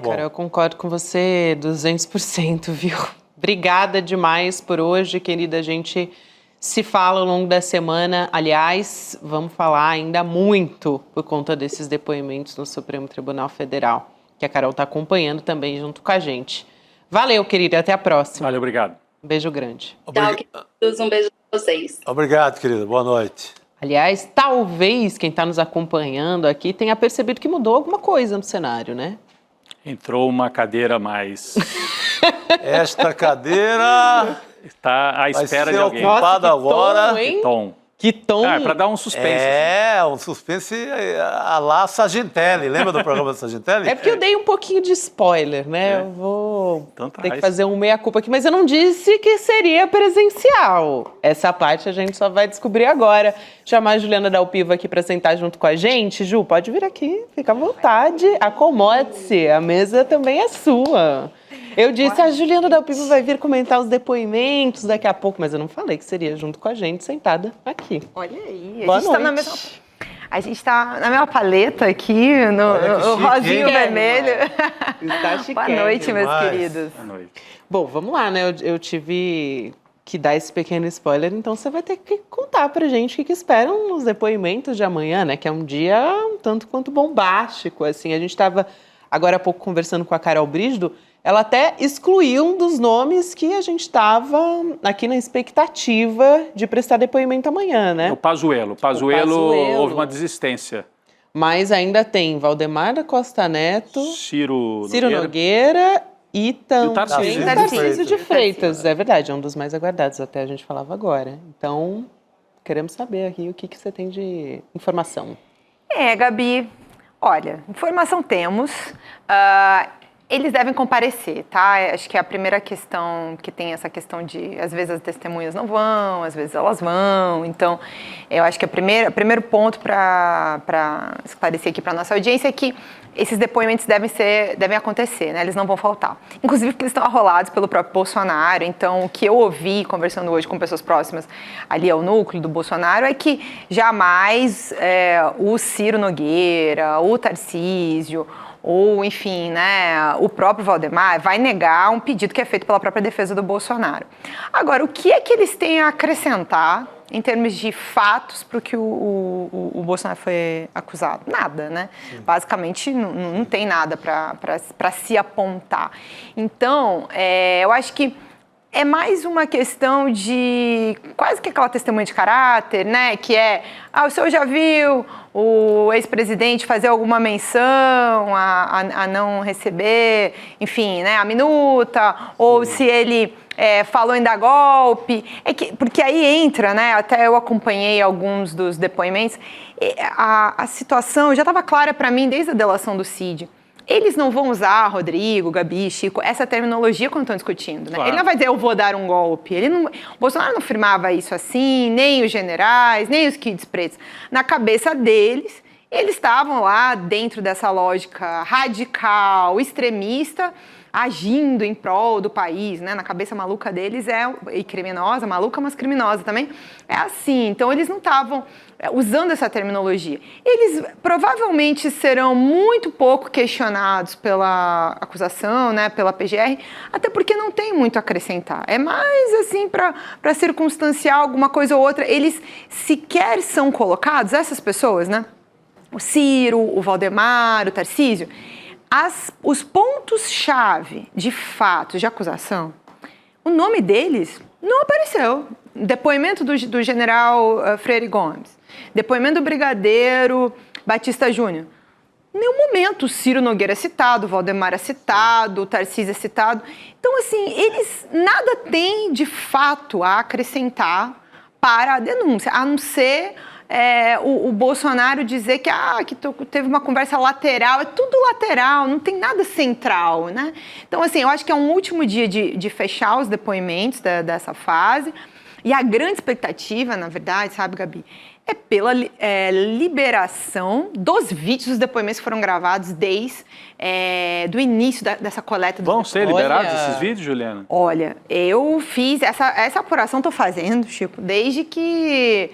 Cara, eu concordo com você 200%, viu? Obrigada demais por hoje, querida. A gente se fala ao longo da semana. Aliás, vamos falar ainda muito por conta desses depoimentos no Supremo Tribunal Federal, que a Carol está acompanhando também junto com a gente. Valeu, querida. Até a próxima. Valeu, obrigado. Um beijo grande. Tchau, queridos. Um beijo para vocês. Obrigado, querida. Boa noite. Aliás, talvez quem está nos acompanhando aqui tenha percebido que mudou alguma coisa no cenário, né? Entrou uma cadeira a mais. Esta cadeira está à espera de alguém. Ocupada agora. Tom, hein? Que tom. Que tom. Para dar um suspense. Um suspense à la Sargentelli. Lembra do programa da Sargentelli? É porque eu dei um pouquinho de spoiler, né? Eu vou Então ter que fazer um meia-culpa aqui, mas eu não disse que seria presencial. Essa parte a gente só vai descobrir agora. Chamar a Juliana Dalpiva aqui para sentar junto com a gente. Ju, pode vir aqui, fica à vontade, acomode-se, a mesa também é sua. Eu disse, a Juliana Dalpiva vai vir comentar os depoimentos daqui a pouco, mas eu não falei que seria junto com a gente, sentada aqui. Olha aí, Boa a gente noite. A gente está na mesma paleta aqui, no rosinho vermelho. Boa noite, meus queridos. Boa noite. Bom, vamos lá, né? Eu tive que dar esse pequeno spoiler, então você vai ter que contar pra gente o que esperam os depoimentos de amanhã, né? Que é um dia um tanto quanto bombástico, assim. A gente estava agora há pouco conversando com a Carol Brígido. Ela até excluiu um dos nomes que a gente estava aqui na expectativa de prestar depoimento amanhã, né? O Pazuello. O Pazuello houve uma desistência. Mas ainda tem Valdemar da Costa Neto, Ciro Nogueira e também Tarcísio de Freitas. É verdade, é um dos mais aguardados, até a gente falava agora. Então, queremos saber aqui o que você tem de informação. Gabi, olha, informação temos. Eles devem comparecer, tá? Acho que a primeira questão que tem essa questão de, às vezes as testemunhas não vão, às vezes elas vão. Então, eu acho que o primeiro ponto para esclarecer aqui para nossa audiência é que esses depoimentos devem acontecer, né? Eles não vão faltar. Inclusive porque eles estão arrolados pelo próprio Bolsonaro. Então, o que eu ouvi conversando hoje com pessoas próximas ali ao núcleo do Bolsonaro é que jamais o Ciro Nogueira, o Tarcísio ou, enfim, né, o próprio Valdemar vai negar um pedido que é feito pela própria defesa do Bolsonaro. Agora, o que é que eles têm a acrescentar em termos de fatos para o que o Bolsonaro foi acusado? Nada, né? Basicamente, não tem nada para se apontar. Então, eu acho que é mais uma questão de quase que aquela testemunha de caráter, né? Que é, o senhor já viu o ex-presidente fazer alguma menção a não receber, enfim, né, a minuta, ou se ele falou em dar golpe. Porque aí entra, né? Até eu acompanhei alguns dos depoimentos, a situação já estava clara para mim desde a delação do Cid. Eles não vão usar, Rodrigo, Gabi, Chico, essa terminologia quando estão discutindo, né? Claro. Ele não vai dizer, eu vou dar um golpe. O Bolsonaro não firmava isso assim, nem os generais, nem os kids pretos. Na cabeça deles, eles estavam lá dentro dessa lógica radical, extremista, agindo em prol do país, né? Na cabeça maluca deles e criminosa, maluca, mas criminosa também, é assim. Então, eles não estavam usando essa terminologia. Eles provavelmente serão muito pouco questionados pela acusação, né? Pela PGR, até porque não tem muito a acrescentar. É mais, assim, para circunstanciar alguma coisa ou outra. Eles sequer são colocados, essas pessoas, né? O Ciro, o Valdemar, o Tarcísio, os pontos-chave de fato de acusação, o nome deles não apareceu. Depoimento do general Freire Gomes, depoimento do brigadeiro Batista Júnior. Em nenhum momento o Ciro Nogueira é citado, o Valdemar é citado, o Tarcísio é citado. Então, assim, eles nada têm de fato a acrescentar para a denúncia, a não ser o Bolsonaro dizer que teve uma conversa lateral. É tudo lateral, não tem nada central, né? Então, assim, eu acho que é um último dia de fechar os depoimentos dessa fase. E a grande expectativa, na verdade, sabe, Gabi, é pela liberação dos vídeos, dos depoimentos que foram gravados desde do início dessa coleta dos Vão ser liberados esses vídeos, Juliana? Olha, eu fiz essa apuração, estou fazendo, Chico, desde que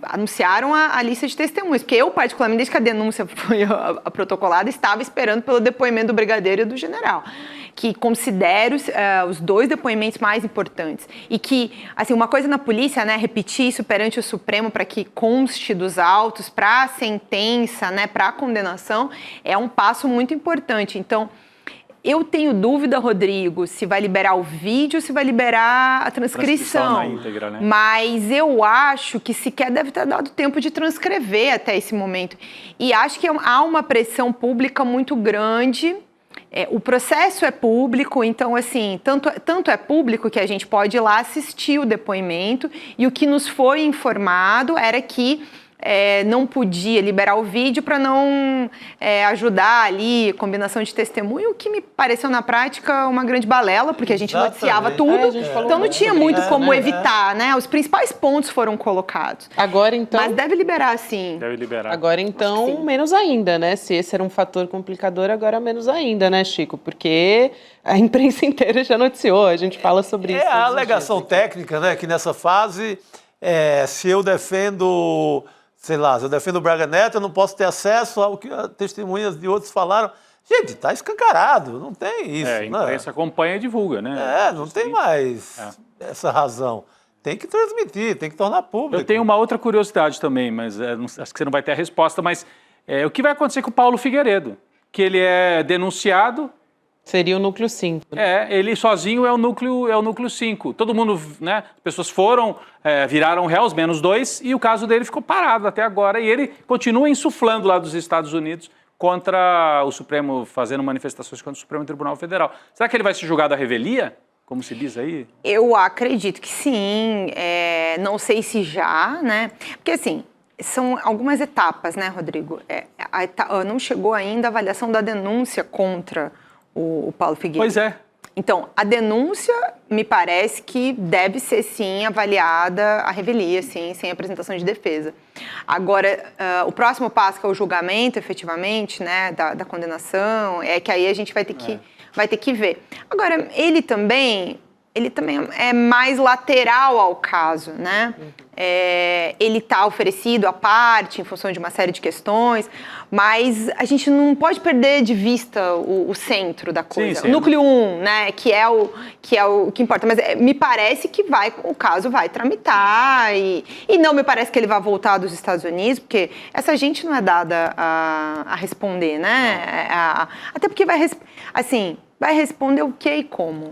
anunciaram a lista de testemunhas, porque eu, particularmente, desde que a denúncia foi protocolada, estava esperando pelo depoimento do brigadeiro e do general, que considero os dois depoimentos mais importantes. E que, assim, uma coisa na polícia, né, repetir isso perante o Supremo para que conste dos autos, para a sentença, né, para a condenação, é um passo muito importante. Então, eu tenho dúvida, Rodrigo, se vai liberar o vídeo, se vai liberar a transcrição na íntegra, né? Mas eu acho que sequer deve ter dado tempo de transcrever até esse momento. E acho que há uma pressão pública muito grande. O processo é público, então, assim, tanto é público que a gente pode ir lá assistir o depoimento, e o que nos foi informado era que não podia liberar o vídeo para não ajudar ali, combinação de testemunho, o que me pareceu na prática uma grande balela, porque a gente noticiava tudo, então não tinha muito como evitar, né? Os principais pontos foram colocados. Agora, então... Mas deve liberar, sim. Deve liberar. Agora, então, menos ainda, né? Se esse era um fator complicador, agora menos ainda, né, Chico? Porque a imprensa inteira já noticiou, a gente fala sobre isso. É a alegação técnica, né? Que nessa fase, se eu defendo... Sei lá, se eu defendo o Braga Neto, eu não posso ter acesso ao que testemunhas de outros falaram. Gente, está escancarado, não tem isso. A imprensa acompanha e divulga, né? Não tem mais essa razão. Tem que transmitir, tem que tornar público. Eu tenho uma outra curiosidade também, mas acho que você não vai ter a resposta, mas o que vai acontecer com o Paulo Figueiredo? Que ele é denunciado... Seria o núcleo 5. Né? Ele sozinho é o núcleo 5. Todo mundo, né? As pessoas foram, viraram réus, menos 2, e o caso dele ficou parado até agora. E ele continua insuflando lá dos Estados Unidos contra o Supremo, fazendo manifestações contra o Supremo Tribunal Federal. Será que ele vai ser julgado à revelia, como se diz aí? Eu acredito que sim. Não sei se já, né? Porque assim, são algumas etapas, né, Rodrigo? Não chegou ainda a avaliação da denúncia contra o Paulo Figueiredo. Pois é. Então, a denúncia me parece que deve ser, sim, avaliada à revelia, sim, sem apresentação de defesa. Agora, o próximo passo, que é o julgamento, efetivamente, né, da condenação, é que aí a gente vai ter que ver. Agora, ele também, ele também é mais lateral ao caso, né? Ele está oferecido à parte em função de uma série de questões, mas a gente não pode perder de vista o centro da coisa. Sim. O núcleo 1, né? Que é o que importa. Mas me parece que o caso vai tramitar e não me parece que ele vai voltar dos Estados Unidos, porque essa gente não é dada a responder, né? Até porque vai responder o que e como.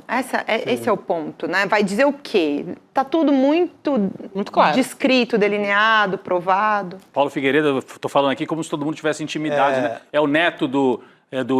Esse é o ponto, né? Vai dizer o quê? Tá tudo muito claro, descrito, delineado, provado. Paulo Figueiredo, estou falando aqui como se todo mundo tivesse intimidade, né? É o neto do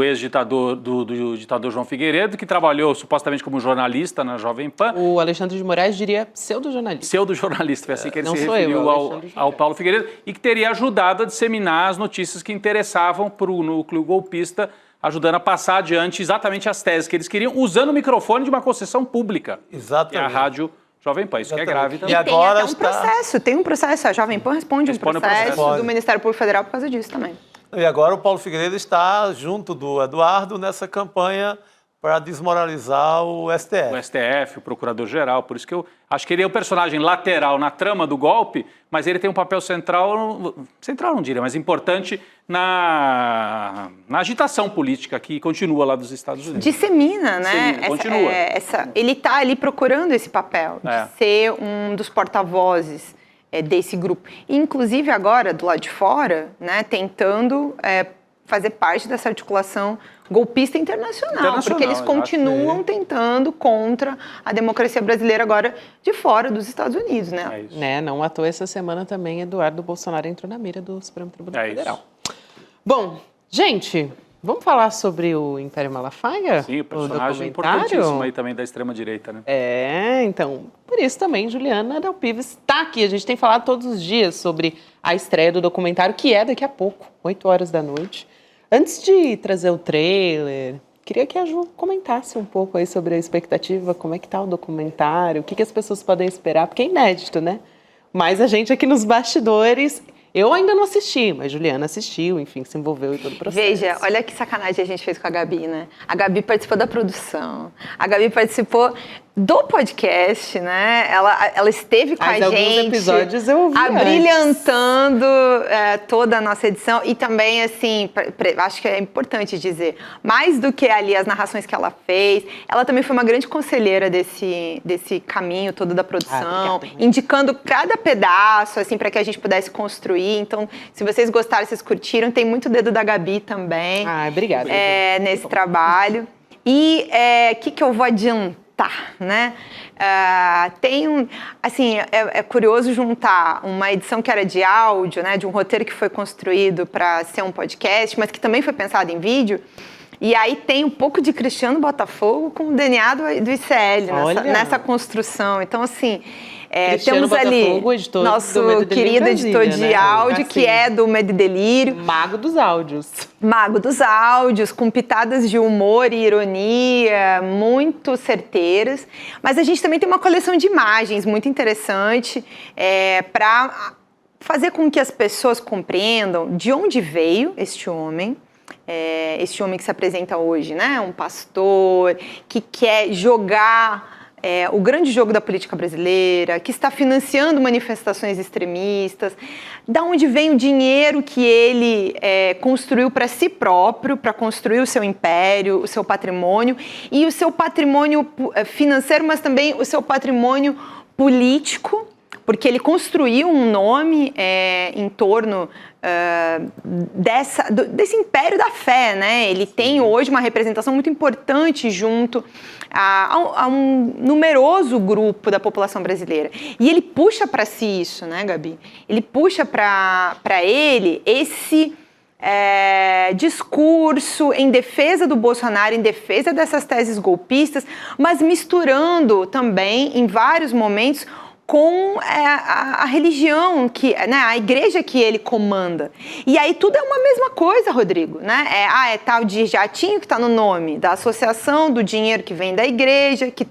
ex-ditador, do ditador João Figueiredo, que trabalhou supostamente como jornalista na Jovem Pan. O Alexandre de Moraes diria pseudo-jornalista. Pseudo-jornalista, foi assim que ele Não se sou referiu eu, ao Paulo Figueiredo, e que teria ajudado a disseminar as notícias que interessavam para o núcleo golpista, ajudando a passar adiante exatamente as teses que eles queriam, usando o microfone de uma concessão pública. Exatamente. Que é a Rádio Jovem Pan, isso que é grave também. E agora tem um processo, a Jovem Pan responde um processo do Ministério Público Federal por causa disso também. E agora o Paulo Figueiredo está junto do Eduardo nessa campanha para desmoralizar o STF. O STF, o Procurador-Geral, por isso que eu acho que ele é um personagem lateral na trama do golpe, mas ele tem um papel central não diria, mas importante na agitação política que continua lá dos Estados Unidos. Dissemina, né? Continua. Ele está ali procurando esse papel, de ser um dos porta-vozes desse grupo. Inclusive agora, do lado de fora, né, tentando fazer parte dessa articulação golpista internacional, porque eles continuam tentando contra a democracia brasileira agora de fora dos Estados Unidos, né? Não à toa essa semana também Eduardo Bolsonaro entrou na mira do Supremo Tribunal Federal. Isso. Bom, gente, vamos falar sobre o Império Malafaia? Sim, o personagem importantíssimo aí também da extrema-direita, né? Então, por isso também Juliana Del Piva está aqui. A gente tem falado todos os dias sobre a estreia do documentário, que é daqui a pouco, 8 horas da noite. Antes de trazer o trailer, queria que a Ju comentasse um pouco aí sobre a expectativa, como é que tá o documentário, o que as pessoas podem esperar, porque é inédito, né? Mas a gente aqui nos bastidores, eu ainda não assisti, mas Juliana assistiu, enfim, se envolveu em todo o processo. Veja, olha que sacanagem a gente fez com a Gabi, né? A Gabi participou da produção, a Gabi participou do podcast, né? Ela esteve com a gente, alguns episódios eu ouvi abrilhantando toda a nossa edição e também, assim, acho que é importante dizer, mais do que ali as narrações que ela fez, ela também foi uma grande conselheira desse caminho todo da produção, indicando cada pedaço, assim, para que a gente pudesse construir. Então, se vocês gostaram, vocês curtiram, tem muito dedo da Gabi também. Obrigada. Nesse trabalho. E o que eu vou adiantar? Né? É curioso juntar uma edição que era de áudio, né, de um roteiro que foi construído para ser um podcast, mas que também foi pensado em vídeo. E aí tem um pouco de Cristiano Botafogo com o DNA do ICL nessa construção. Então, assim, temos ali nosso querido editor de áudio, que é do Medo e Delírio. Mago dos áudios. Mago dos áudios, com pitadas de humor e ironia muito certeiras. Mas a gente também tem uma coleção de imagens muito interessante para fazer com que as pessoas compreendam de onde veio este homem que se apresenta hoje, né? Um pastor que quer jogar o grande jogo da política brasileira, que está financiando manifestações extremistas, da onde vem o dinheiro que ele construiu para si próprio, para construir o seu império, o seu patrimônio, e o seu patrimônio financeiro, mas também o seu patrimônio político, porque ele construiu um nome em torno desse império da fé, né? Ele tem hoje uma representação muito importante junto a um numeroso grupo da população brasileira. E ele puxa para si isso, né, Gabi? Ele puxa para ele esse discurso em defesa do Bolsonaro, em defesa dessas teses golpistas, mas misturando também, em vários momentos, com a religião, a igreja que ele comanda. E aí tudo é uma mesma coisa, Rodrigo, né? É tal de jatinho que está no nome da associação, do dinheiro que vem da igreja, que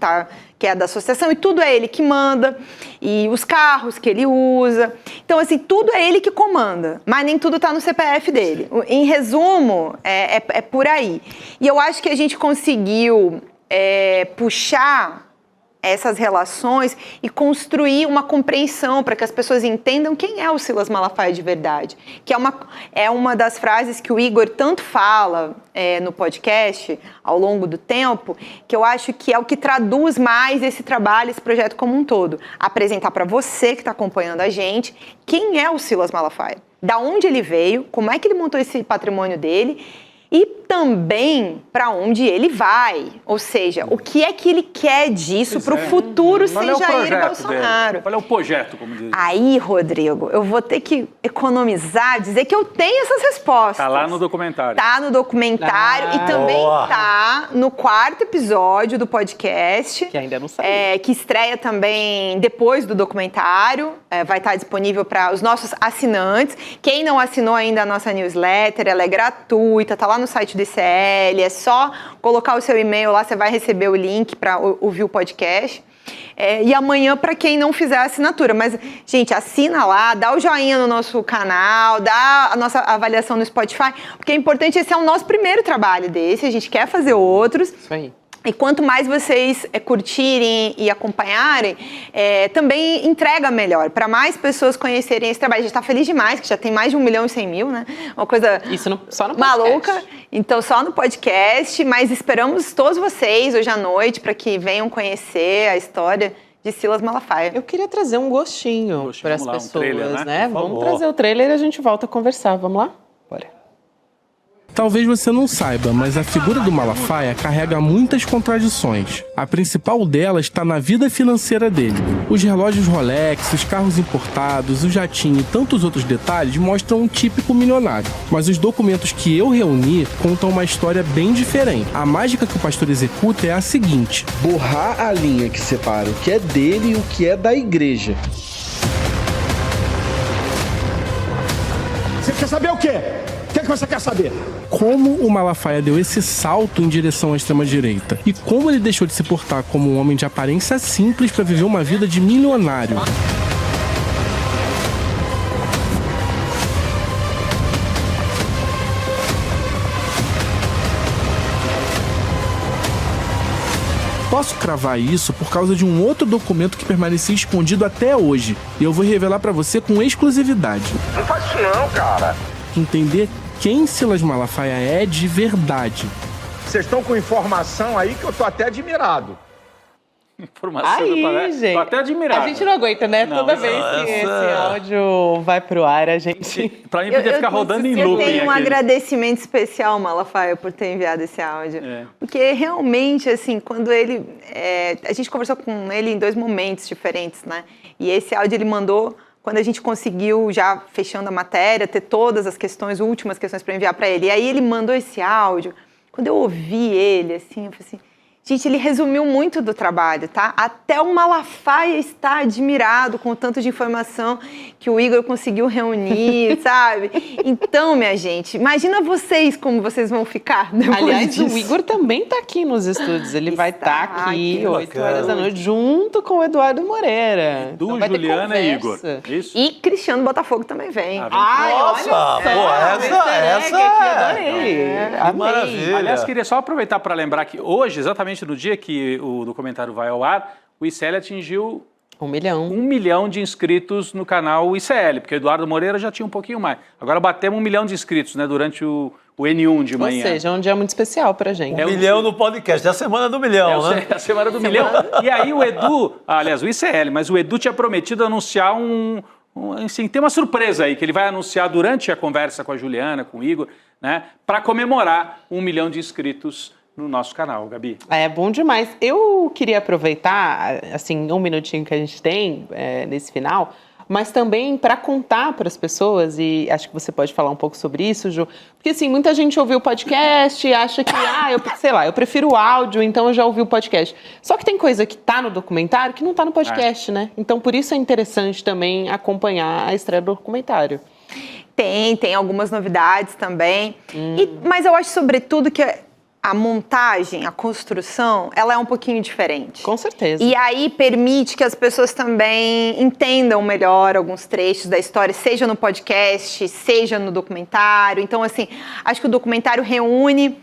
é da associação, e tudo é ele que manda, e os carros que ele usa. Então, assim, tudo é ele que comanda, mas nem tudo está no CPF dele. Em resumo, é por aí. E eu acho que a gente conseguiu puxar essas relações e construir uma compreensão para que as pessoas entendam quem é o Silas Malafaia de verdade. Que é uma das frases que o Igor tanto fala no podcast ao longo do tempo, que eu acho que é o que traduz mais esse trabalho, esse projeto como um todo. Apresentar para você que está acompanhando a gente quem é o Silas Malafaia, da onde ele veio, como é que ele montou esse patrimônio dele e também para onde ele vai. Ou seja, o que é que ele quer disso para o futuro sem Jair e Bolsonaro. Qual é o projeto, como diz? Aí, Rodrigo, eu vou ter que economizar, dizer que eu tenho essas respostas. Tá lá no documentário. Tá no documentário e também tá no 4º episódio do podcast. Que ainda não saiu. Que estreia também depois do documentário. Vai estar disponível para os nossos assinantes. Quem não assinou ainda a nossa newsletter, ela é gratuita, tá lá no site do ICL, é só colocar o seu e-mail lá, você vai receber o link para ouvir o podcast. E amanhã, para quem não fizer a assinatura. Mas, gente, assina lá, dá o joinha no nosso canal, dá a nossa avaliação no Spotify, porque é importante, esse é o nosso primeiro trabalho desse, a gente quer fazer outros. Isso aí. E quanto mais vocês curtirem e acompanharem, também entrega melhor, para mais pessoas conhecerem esse trabalho. A gente está feliz demais, que já tem mais de 1.100.000, né? Uma coisa só no maluca. podcast. Então, só no podcast, mas esperamos todos vocês hoje à noite para que venham conhecer a história de Silas Malafaia. Eu queria trazer um gostinho para as pessoas, trailer, né? Vamos trazer o trailer e a gente volta a conversar. Vamos lá? Bora. Talvez você não saiba, mas a figura do Malafaia carrega muitas contradições. A principal delas está na vida financeira dele. Os relógios Rolex, os carros importados, o jatinho e tantos outros detalhes mostram um típico milionário. Mas os documentos que eu reuni contam uma história bem diferente. A mágica que o pastor executa é a seguinte: borrar a linha que separa o que é dele e o que é da igreja. Você quer saber o quê? O que você quer saber? Como o Malafaia deu esse salto em direção à extrema-direita e como ele deixou de se portar como um homem de aparência simples para viver uma vida de milionário. Posso cravar isso por causa de um outro documento que permanecia escondido até hoje e eu vou revelar para você com exclusividade. Não faz isso não, cara. Entender quem Silas Malafaia é de verdade. Vocês estão com informação aí que eu tô até admirado. Informação, gente. Tô até admirado. A gente não aguenta, né? Toda vez que esse áudio vai pro ar, a gente... Pra mim podia ficar rodando em looping. Eu tenho um agradecimento especial, Malafaia, por ter enviado esse áudio. Porque realmente, assim, quando ele... a gente conversou com ele em 2 momentos diferentes, né? E esse áudio ele mandou quando a gente conseguiu, já fechando a matéria, ter todas as questões, últimas questões para enviar para ele. E aí ele mandou esse áudio. Quando eu ouvi ele, assim, eu falei assim... Gente, ele resumiu muito do trabalho, tá? Até o Malafaia está admirado com o tanto de informação que o Igor conseguiu reunir, sabe? Então, minha gente, imagina vocês como vocês vão ficar depois Aliás, disso. o Igor também está aqui nos estúdios. Ele vai estar aqui 8 horas da noite, junto com o Eduardo Moreira. Do então Juliana e Igor. Isso. E Cristiano Botafogo também vem. Ai, olha só! Essa adorei. Maravilha. Aliás, queria só aproveitar para lembrar que hoje, exatamente no dia que o documentário vai ao ar, o ICL atingiu 1 milhão. 1 milhão de inscritos no canal ICL, porque o Eduardo Moreira já tinha um pouquinho mais. Agora batemos 1 milhão de inscritos, né, durante o N1 de manhã. Ou seja, é um dia muito especial pra gente. 1 milhão no podcast, é a semana do milhão, né? É a semana do milhão. E aí o Edu, aliás, o ICL, mas o Edu tinha prometido anunciar assim, tem uma surpresa aí, que ele vai anunciar durante a conversa com a Juliana, com o Igor, né, para comemorar 1 milhão de inscritos no nosso canal, Gabi. É bom demais. Eu queria aproveitar, assim, 1 minutinho que a gente tem nesse final, mas também para contar para as pessoas, e acho que você pode falar um pouco sobre isso, Ju, porque assim, muita gente ouviu o podcast e acha que, eu prefiro o áudio, então eu já ouvi o podcast. Só que tem coisa que tá no documentário que não tá no podcast, né? Então por isso é interessante também acompanhar a estreia do documentário. Tem algumas novidades também, mas eu acho sobretudo que a montagem, a construção, ela é um pouquinho diferente. Com certeza. E aí permite que as pessoas também entendam melhor alguns trechos da história, seja no podcast, seja no documentário. Então, assim, acho que o documentário reúne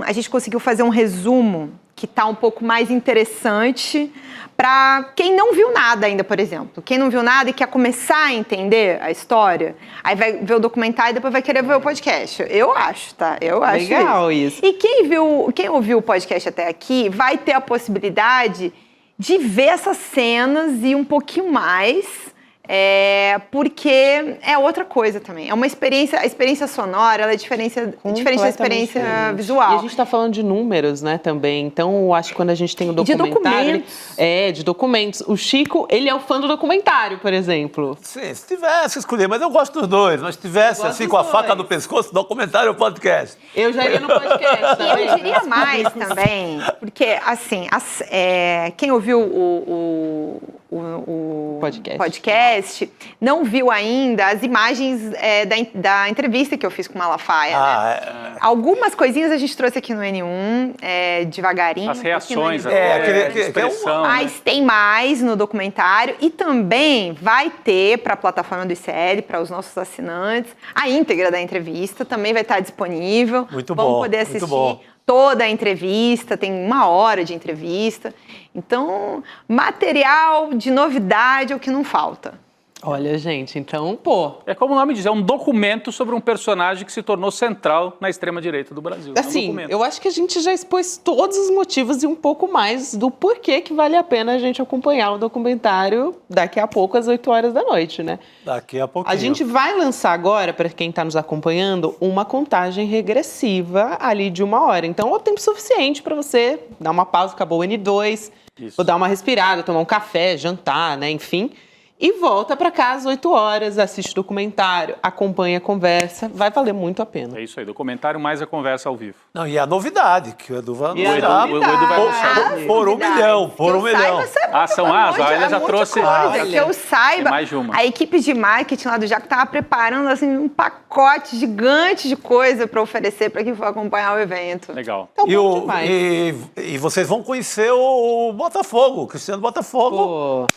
a gente conseguiu fazer um resumo que tá um pouco mais interessante para quem não viu nada ainda, por exemplo. Quem não viu nada e quer começar a entender a história, aí vai ver o documentário e depois vai querer ver o podcast. Eu acho, tá? Eu acho Legal isso. E quem ouviu o podcast até aqui vai ter a possibilidade de ver essas cenas e um pouquinho mais, porque é outra coisa também. É uma experiência, a experiência sonora, ela é diferente da experiência visual. E a gente está falando de números, né, também. Então, eu acho que quando a gente tem o documentário... De documentos. O Chico, ele é o fã do documentário, por exemplo. Sim, se tivesse que escolher, mas eu gosto dos dois. Mas se tivesse, assim, com a faca no pescoço, documentário ou podcast. Eu já iria no podcast também. E eu diria mais também, porque, assim, quem ouviu o podcast não viu ainda as imagens da entrevista que eu fiz com o Malafaia. Algumas coisinhas a gente trouxe aqui no N1, devagarinho. As reações, a expressão. Mas tem mais no documentário e também vai ter para a plataforma do ICL, para os nossos assinantes, a íntegra da entrevista também vai estar disponível. Vão poder assistir toda a entrevista, tem 1 hora de entrevista. Então, material de novidade é o que não falta. Olha, gente, então, É como o nome diz, é um documento sobre um personagem que se tornou central na extrema-direita do Brasil. Assim, eu acho que a gente já expôs todos os motivos e um pouco mais do porquê que vale a pena a gente acompanhar o documentário daqui a pouco, às 8 horas da noite, né? Daqui a pouquinho. A gente vai lançar agora, para quem está nos acompanhando, uma contagem regressiva ali de 1 hora. Então, é o tempo suficiente para você dar uma pausa, acabou o N2, vou dar uma respirada, tomar um café, jantar, né, enfim... E volta para casa às 8 horas, assiste o documentário, acompanha a conversa, vai valer muito a pena. É isso aí, documentário mais a conversa ao vivo. Não, e a novidade, que o Edu vai anunciar. O Edu vai anunciar. Por 1 milhão, por 1 milhão. São as, ele já trouxe. Que eu saiba, mais de uma. A equipe de marketing lá do Jaco estava preparando assim, um pacote gigante de coisa para oferecer para quem for acompanhar o evento. Legal. Então, e vocês vão conhecer o Botafogo, o Cristiano Botafogo.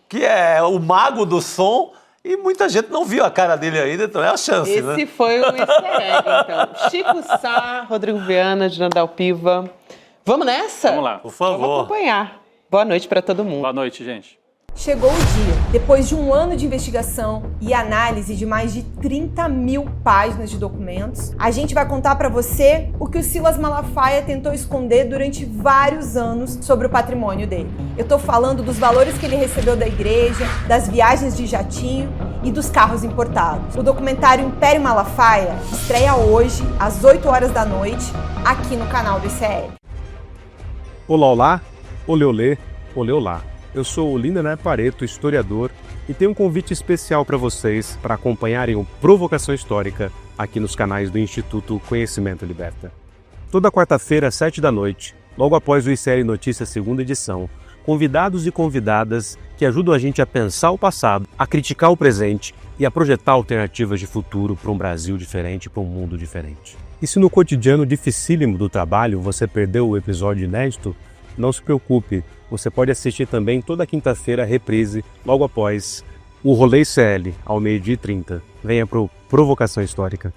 Que é o mago do som, e muita gente não viu a cara dele ainda, então é a chance, né? Esse foi o easter egg, então. Chico Sá, Rodrigo Viana, Dinandal Piva. Vamos nessa? Vamos lá. Por favor. Vamos acompanhar. Boa noite para todo mundo. Boa noite, gente. Chegou o dia. Depois de 1 ano de investigação e análise de mais de 30 mil páginas de documentos, a gente vai contar para você o que o Silas Malafaia tentou esconder durante vários anos sobre o patrimônio dele. Eu tô falando dos valores que ele recebeu da igreja, das viagens de jatinho e dos carros importados. O documentário Império Malafaia estreia hoje, às 8 horas da noite, aqui no canal do ICL. Olá, olá, olê, olê, olê, olá. Eu sou o Lindener Pareto, historiador, e tenho um convite especial para vocês para acompanharem o Provocação Histórica aqui nos canais do Instituto Conhecimento Liberta. Toda quarta-feira, às 7 da noite, logo após o ICL Notícias 2ª edição, convidados e convidadas que ajudam a gente a pensar o passado, a criticar o presente e a projetar alternativas de futuro para um Brasil diferente, para um mundo diferente. E se no cotidiano dificílimo do trabalho você perdeu o episódio inédito, não se preocupe, você pode assistir também toda quinta-feira a reprise, logo após o Rolê ICL, ao 12h30. Venha pro Provocação Histórica.